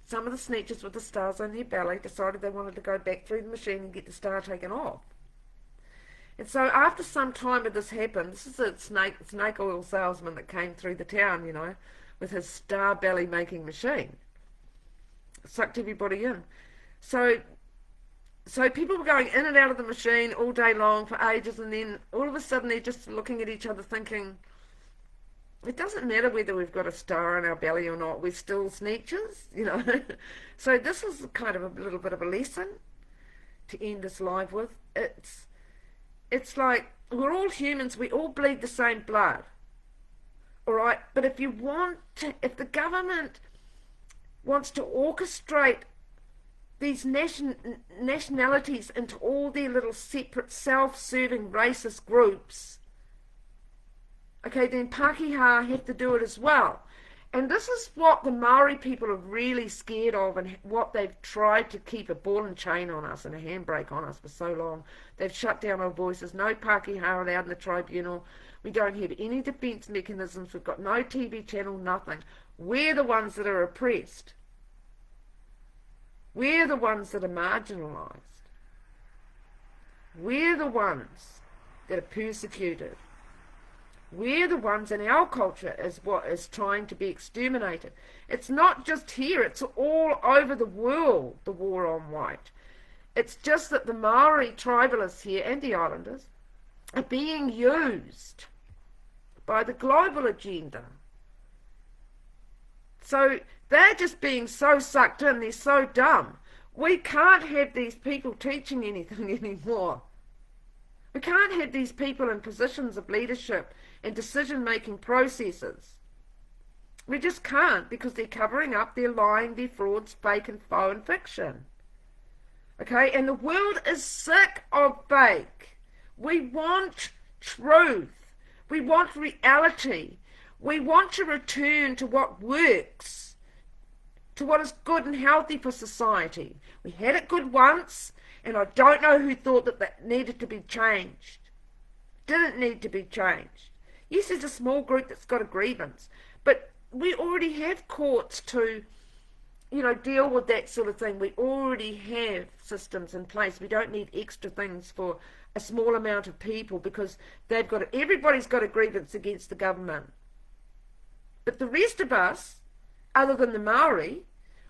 some of the Sneetches with the stars on their belly, decided they wanted to go back through the machine and get the star taken off. And so after some time of this happened, this is a snake oil salesman that came through the town, with his star belly making machine. Sucked everybody in. So people were going in and out of the machine all day long for ages, and then all of a sudden they're just looking at each other thinking, it doesn't matter whether we've got a star on our belly or not, we're still Sneetches, So this is kind of a little bit of a lesson to end this live with. It's like, we're all humans, we all bleed the same blood. Alright, but if the government wants to orchestrate these nationalities into all their little separate self-serving racist groups, okay, then Pakeha have to do it as well. And this is what the Maori people are really scared of, and what they've tried to keep a ball and chain on us and a handbrake on us for so long. They've shut down our voices. No Pakeha allowed in the tribunal. We don't have any defence mechanisms. We've got no TV channel, nothing. We're the ones that are oppressed. We're the ones that are marginalised. We're the ones that are persecuted. We're the ones, in our culture is what is trying to be exterminated. It's not just here, it's all over the world, the war on white. It's just that the Maori tribalists here and the islanders are being used by the global agenda. So they're just being so sucked in, they're so dumb. We can't have these people teaching anything anymore. We can't have these people in positions of leadership and decision-making processes. We just can't, because they're covering up, they're lying, they're frauds, fake and faux and fiction. Okay, and the world is sick of fake. We want truth. We want reality. We want to return to what works, to what is good and healthy for society. We had it good once, and I don't know who thought that that needed to be changed. Didn't need to be changed. Yes, there's a small group that's got a grievance, but we already have courts to, deal with that sort of thing. We already have systems in place. We don't need extra things for a small amount of people, because everybody's got a grievance against the government. But the rest of us, other than the Maori,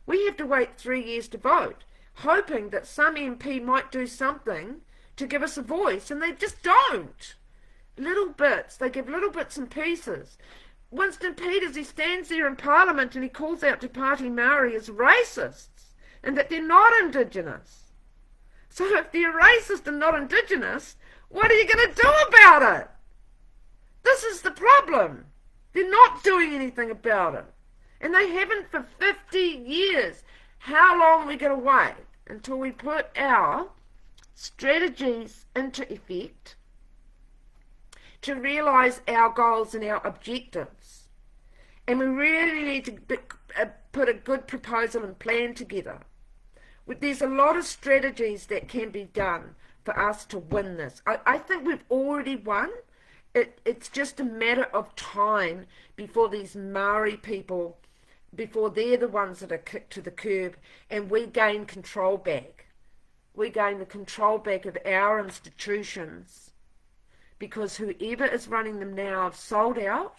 we have to wait 3 years to vote, hoping that some MP might do something to give us a voice, and they just don't. Little bits. They give little bits and pieces. Winston Peters, he stands there in Parliament and he calls out to Party Maori as racists and that they're not Indigenous. So if they're racist and not Indigenous, what are you going to do about it? This is the problem. They're not doing anything about it. And they haven't for 50 years. How long are we going to wait until we put our strategies into effect to realise our goals and our objectives? And we really need to put a good proposal and plan together. There's a lot of strategies that can be done for us to win this. I think we've already won. It's just a matter of time before these Maori people, before they're the ones that are kicked to the curb and we gain control back. We gain the control back of our institutions, because whoever is running them now have sold out.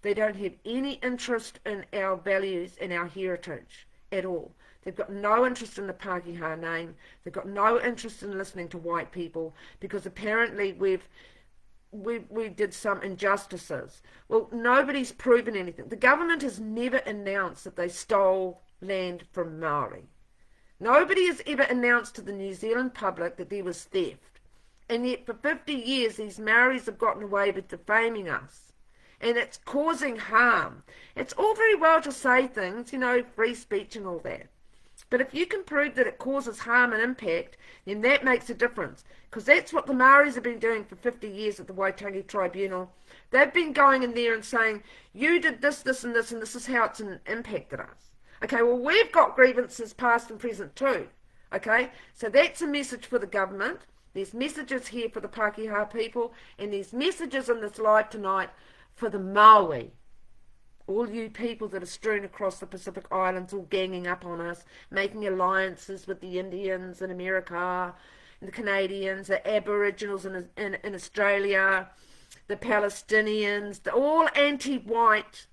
They don't have any interest in our values and our heritage at all. They've got no interest in the Pakeha name. They've got no interest in listening to white people, because apparently we did some injustices. Well, nobody's proven anything. The government has never announced that they stole land from Maori. Nobody has ever announced to the New Zealand public that there was theft. And yet for 50 years these Maoris have gotten away with defaming us. And it's causing harm. It's all very well to say things, free speech and all that. But if you can prove that it causes harm and impact, then that makes a difference. Because that's what the Maoris have been doing for 50 years at the Waitangi Tribunal. They've been going in there and saying, you did this, this and this, and this is how it's impacted us. Okay, well, we've got grievances past and present too. Okay, so that's a message for the government. There's messages here for the Pakeha people, and there's messages in this live tonight for the Maui. All you people that are strewn across the Pacific Islands, all ganging up on us, making alliances with the Indians in America, and the Canadians, the Aboriginals in Australia, the Palestinians, the all anti-white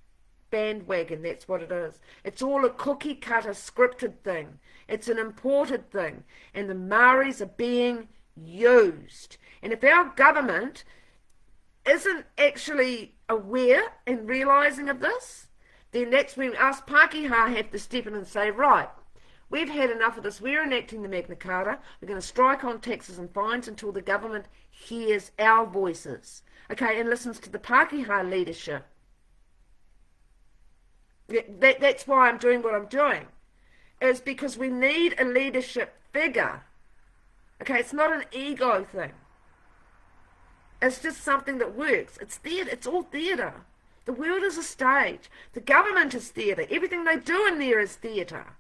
bandwagon. That's what it is. It's all a cookie cutter scripted thing. It's an imported thing, and the Maoris are being used. And if our government isn't actually aware and realising of this, then that's when us Pakeha have to step in and say, right, we've had enough of this. We're enacting the Magna Carta. We're going to strike on taxes and fines until the government hears our voices, okay, and listens to the Pakeha leadership. That's why I'm doing what I'm doing, is because we need a leadership figure. Okay, it's not an ego thing. It's just something that works. It's theatre. It's all theatre. The world is a stage. The government is theatre. Everything they do in there is theatre.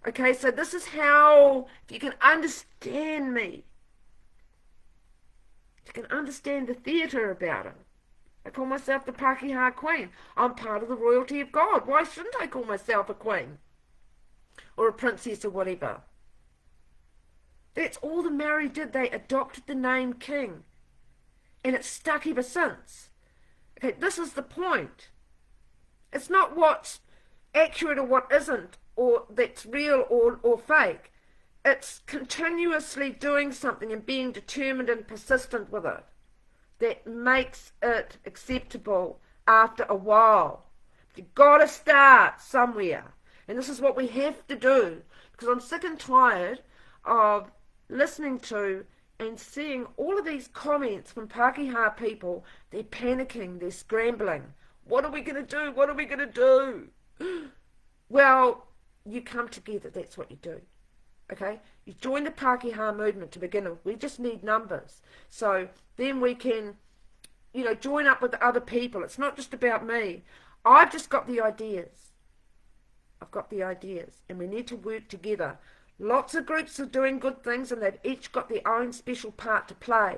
Okay, so this is how, if you can understand me, you can understand the theatre about it. I call myself the Pakeha Queen. I'm part of the royalty of God. Why shouldn't I call myself a queen? Or a princess or whatever? That's all the Maori did. They adopted the name king. And it's stuck ever since. Okay, this is the point. It's not what's accurate or what isn't, or that's real or fake. It's continuously doing something and being determined and persistent with it that makes it acceptable after a while. You've got to start somewhere. And this is what we have to do. Because I'm sick and tired of listening to and seeing all of these comments from Pakeha people. They're panicking, they're scrambling. What are we going to do? What are we going to do? Well, you come together, that's what you do. Okay? You join the Pakeha movement to begin with. We just need numbers. So then we can, join up with other people. It's not just about me. I've just got the ideas. I've got the ideas. And we need to work together. Lots of groups are doing good things and they've each got their own special part to play.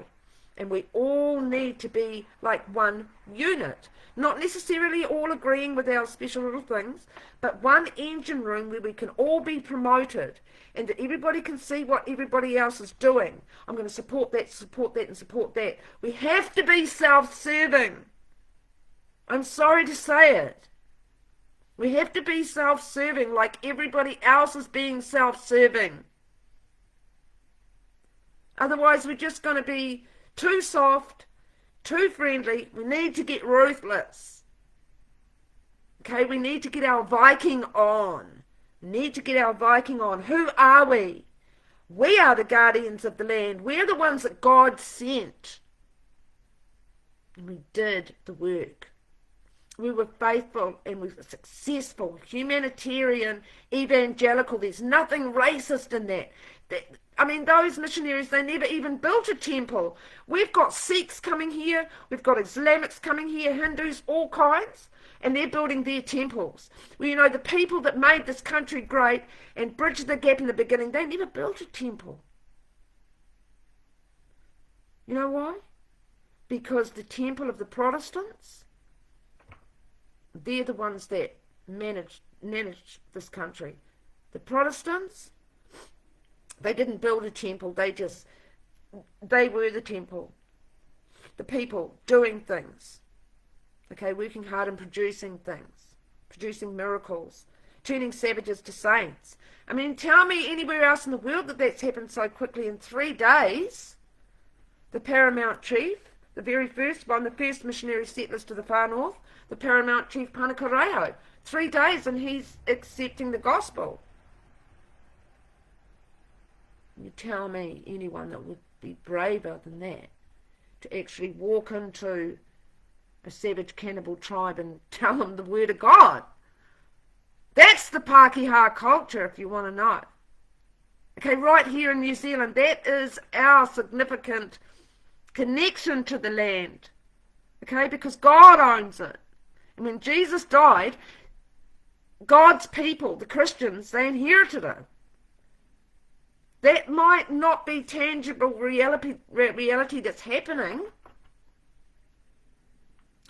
And we all need to be like one unit. Not necessarily all agreeing with our special little things, but one engine room where we can all be promoted and that everybody can see what everybody else is doing. I'm going to support that, and support that. We have to be self-serving. I'm sorry to say it. We have to be self-serving like everybody else is being self-serving. Otherwise, we're just going to be too soft, too friendly. We need to get ruthless. Okay, we need to get our Viking on. We need to get our Viking on. Who are we? We are the guardians of the land. We're the ones that God sent. And we did the work. We were faithful and we were successful, humanitarian, evangelical. There's nothing racist in that. Those missionaries, they never even built a temple. We've got Sikhs coming here, we've got Islamics coming here, Hindus, all kinds, and they're building their temples. Well, the people that made this country great and bridged the gap in the beginning, they never built a temple. You know why? Because the temple of the Protestants, they're the ones that managed this country. The Protestants, they didn't build a temple, they were the temple. The people doing things, okay, working hard and producing things, producing miracles, turning savages to saints. Tell me anywhere else in the world that that's happened so quickly in 3 days. The paramount chief, the very first one, the first missionary settlers to the far north, the paramount chief Panakareo, 3 days and he's accepting the gospel. You tell me anyone that would be braver than that to actually walk into a savage cannibal tribe and tell them the word of God. That's the Pakeha culture, if you want to know. Okay, right here in New Zealand, that is our significant connection to the land. Okay, because God owns it. And when Jesus died, God's people, the Christians, they inherited it. That might not be tangible reality that's happening.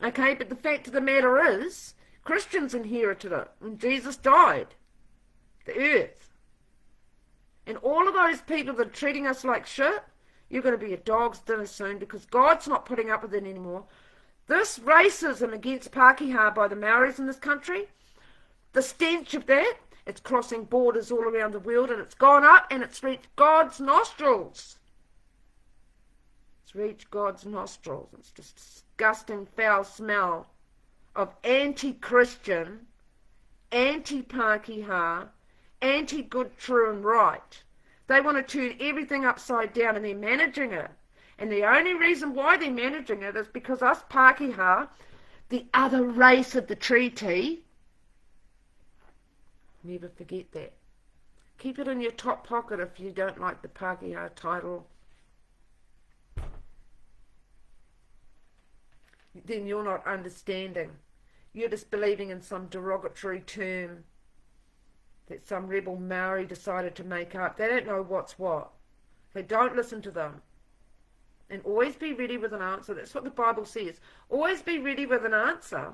Okay, but the fact of the matter is, Christians inherited it when Jesus died. The earth. And all of those people that are treating us like shit, you're going to be a dog's dinner soon because God's not putting up with it anymore. This racism against Pakeha by the Maoris in this country, the stench of that, it's crossing borders all around the world and it's gone up and it's reached God's nostrils. It's reached God's nostrils. It's just disgusting, foul smell of anti-Christian, anti-Pakeha, anti-good, true and right. They want to turn everything upside down and they're managing it. And the only reason why they're managing it is because us Pakeha, the other race of the treaty, never forget that. Keep it in your top pocket if you don't like the Pakeha title. Then you're not understanding. You're just believing in some derogatory term that some rebel Maori decided to make up. They don't know what's what. They don't listen to them. And always be ready with an answer. That's what the Bible says. Always be ready with an answer,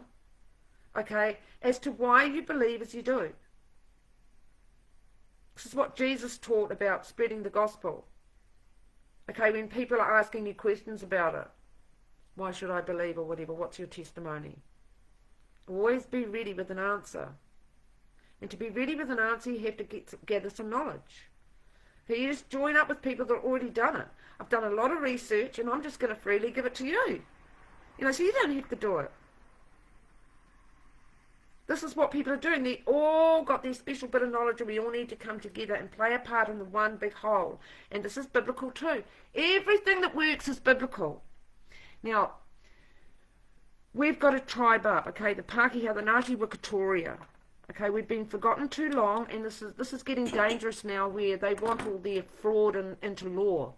okay, as to why you believe as you do. This is what Jesus taught about spreading the gospel. Okay, when people are asking you questions about it. Why should I believe or whatever? What's your testimony? Always be ready with an answer. And to be ready with an answer, you have to gather some knowledge. So you just join up with people that have already done it. I've done a lot of research, and I'm just going to freely give it to you. So you don't have to do it. This is what people are doing. They all got their special bit of knowledge, and we all need to come together and play a part in the one big whole. And this is biblical too. Everything that works is biblical. Now, we've got a tribe up, okay? The Pakeha, the Ngāti Wikitoria. Okay, we've been forgotten too long, and this is getting dangerous now, where they want all their fraud into law.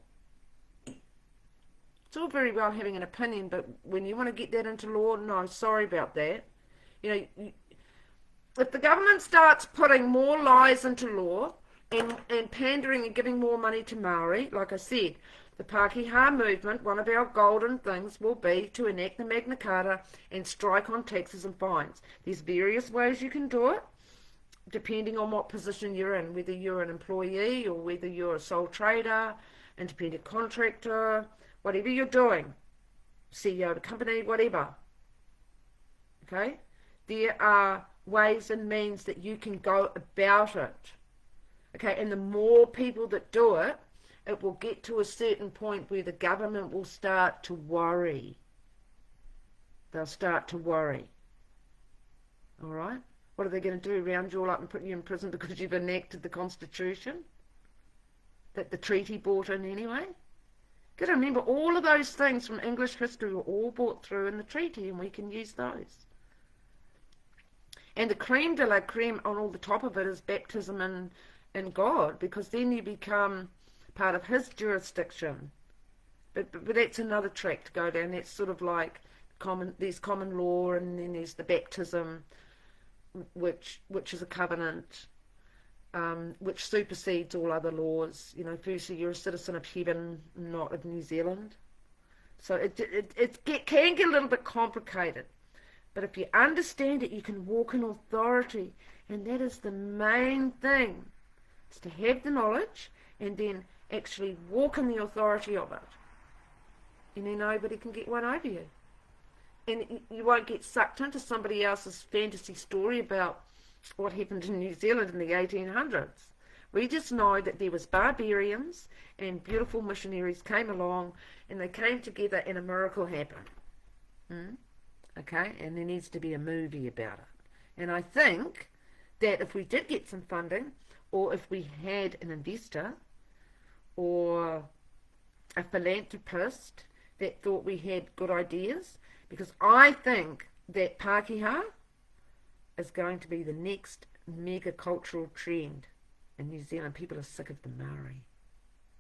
It's all very well having an opinion, but when you want to get that into law, no, sorry about that. If the government starts putting more lies into law and pandering and giving more money to Maori, like I said, the Pakeha movement, one of our golden things will be to enact the Magna Carta and strike on taxes and fines. There's various ways you can do it, depending on what position you're in, whether you're an employee or whether you're a sole trader, independent contractor, whatever you're doing, CEO of a company, whatever. Okay? There are ways and means that you can go about it. Okay? And the more people that do it, it will get to a certain point where the government will start to worry. They'll start to worry. All right? What are they going to do? Round you all up and put you in prison because you've enacted the Constitution that the treaty brought in anyway? Got to remember, all of those things from English history were all brought through in the treaty, and we can use those. And the creme de la creme on all the top of it is baptism in God, because then you become part of his jurisdiction. But that's another track to go down. That's sort of like there's common law, and then there's the baptism, which is a covenant, which supersedes all other laws. Firstly, you're a citizen of heaven, not of New Zealand. So it can get a little bit complicated. But if you understand it, you can walk in authority. And that is the main thing. It's to have the knowledge and then actually walk in the authority of it. And then nobody can get one over you. And you won't get sucked into somebody else's fantasy story about what happened in New Zealand in the 1800s. We just know that there was barbarians and beautiful missionaries came along, and they came together and a miracle happened. Okay, and there needs to be a movie about it. And I think that if we did get some funding, or if we had an investor or a philanthropist that thought we had good ideas, because I think that Pakeha is going to be the next mega cultural trend in New Zealand. People are sick of the Maori.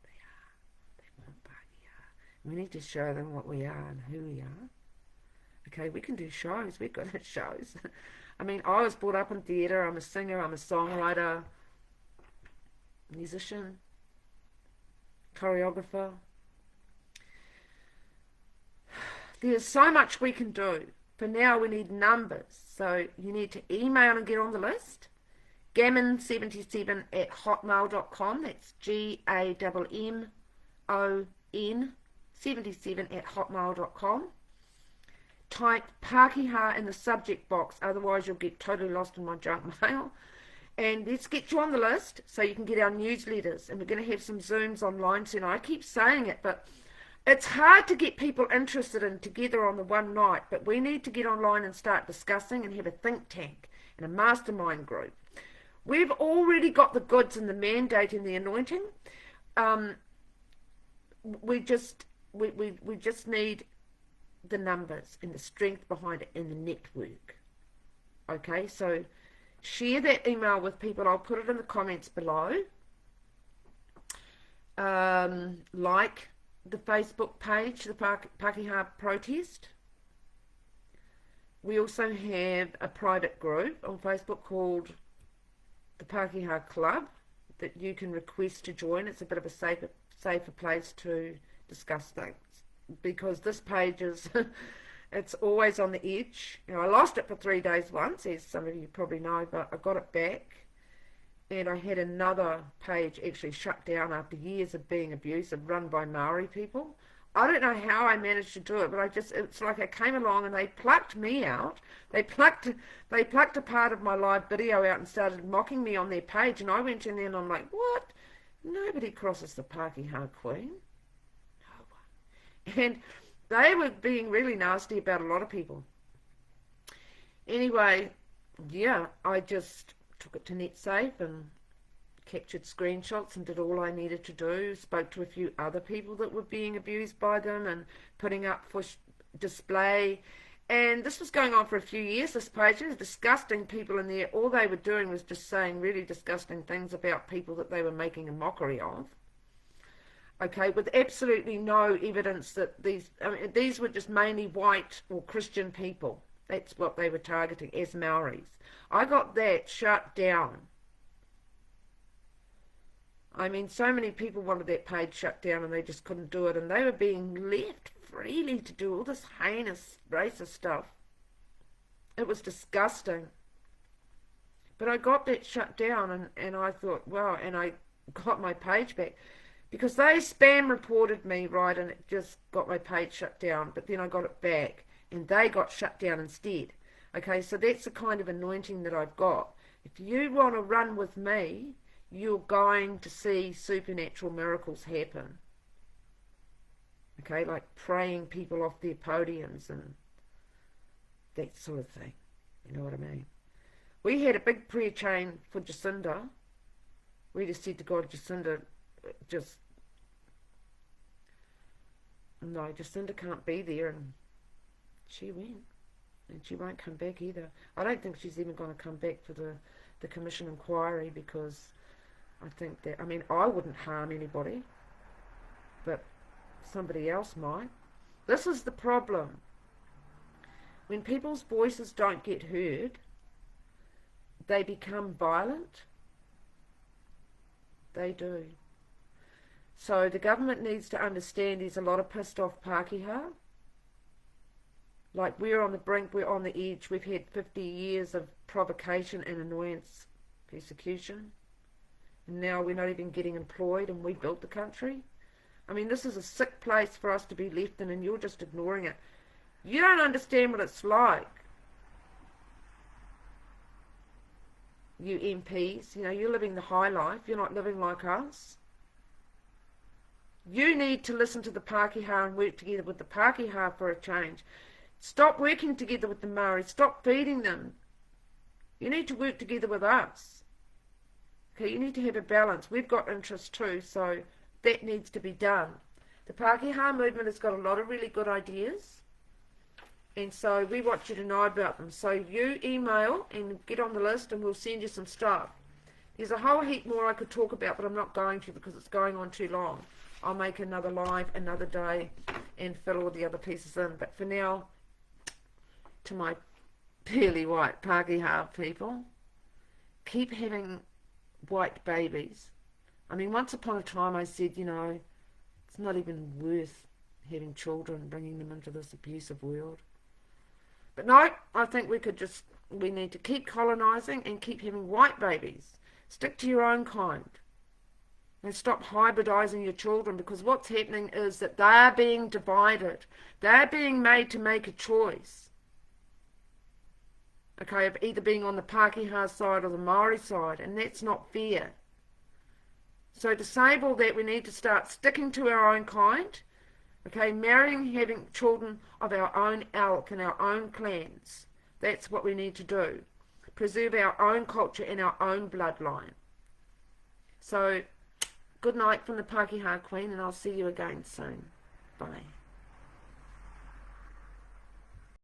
They are. They want Pakeha. We need to show them what we are and who we are. Okay, we can do shows. We're good at shows. I mean, I was brought up in theatre. I'm a singer. I'm a songwriter, musician, choreographer. There's so much we can do. For now, we need numbers. So you need to email and get on the list. gammon77@hotmail.com. That's GAMMON 77@hotmail.com. Type Pakeha in the subject box, otherwise you'll get totally lost in my junk mail. And let's get you on the list so you can get our newsletters. And we're going to have some Zooms online soon. I keep saying it, but it's hard to get people interested in together on the one night. But we need to get online and start discussing and have a think tank and a mastermind group. We've already got the goods and the mandate and the anointing. We just need the numbers and the strength behind it and the network. Okay, so share that email with people. I'll put it in the comments below. Like the Facebook page, the Pakeha protest. We also have a private group on Facebook called the Pakeha Club that you can request to join. It's a bit of a safer place to discuss things, because this page is it's always on the edge. I lost it for 3 days once, as some of you probably know, but I got it back, and I had another page actually shut down after years of being abusive, run by Maori people. I don't know how I managed to do it, but it's like I came along and they plucked me out. They plucked a part of my live video out and started mocking me on their page, and I went in there and I'm like, what? Nobody crosses the Pakeha Queen. No one. And they were being really nasty about a lot of people. Anyway, yeah, I just took it to NetSafe and captured screenshots and did all I needed to do. Spoke to a few other people that were being abused by them and putting up for display. And this was going on for a few years, this page. There was disgusting people in there. All they were doing was just saying really disgusting things about people that they were making a mockery of. Okay, with absolutely no evidence that these were just mainly white or Christian people. That's what they were targeting as Maoris. I got that shut down. I mean, so many people wanted that page shut down and they just couldn't do it, and they were being left freely to do all this heinous racist stuff. It was disgusting. But I got that shut down, and I thought, wow, and I got my page back. Because they spam reported me, right, and it just got my page shut down, but then I got it back, and they got shut down instead. Okay, so that's the kind of anointing that I've got. If you want to run with me, you're going to see supernatural miracles happen. Okay, like praying people off their podiums and that sort of thing. You know what I mean? We had a big prayer chain for Jacinda. We just said to God, Jacinda, Jacinda can't be there, and she went. And she won't come back either. I don't think she's even going to come back for the commission inquiry, because I think that, I mean, I wouldn't harm anybody, but somebody else might. This is the problem. When people's voices don't get heard, they become violent. They do. So the government needs to understand there's a lot of pissed off Pakeha. Like, we're on the brink, we're on the edge. We've had 50 years of provocation and annoyance, persecution. And now we're not even getting employed, and we built the country. I mean, this is a sick place for us to be left in, and you're just ignoring it. You don't understand what it's like. You MPs, you know, you're living the high life. You're not living like us. You need to listen to the Pakeha and work together with the Pakeha for a change. Stop working together with the Maori. Stop feeding them. You need to work together with us. Okay, you need to have a balance. We've got interests too, so that needs to be done. The Pakeha movement has got a lot of really good ideas, and so we want you to know about them. So you email and get on the list, and we'll send you some stuff. There's a whole heap more I could talk about, but I'm not going to, because it's going on too long. I'll make another live another day and fill all the other pieces in. But for now, to my pearly white Pakeha people, keep having white babies. I mean, once upon a time I said, you know, it's not even worth having children, bringing them into this abusive world. But no, I think we need to keep colonizing and keep having white babies. Stick to your own kind. And stop hybridizing your children, because what's happening is that they're being divided. They're being made to make a choice. Okay, of either being on the Pakeha side or the Maori side, and that's not fair. So to save all that, we need to start sticking to our own kind. Okay, marrying, having children of our own elk and our own clans. That's what we need to do. Preserve our own culture and our own bloodline. So, good night from the Pakeha Queen, and I'll see you again soon. Bye.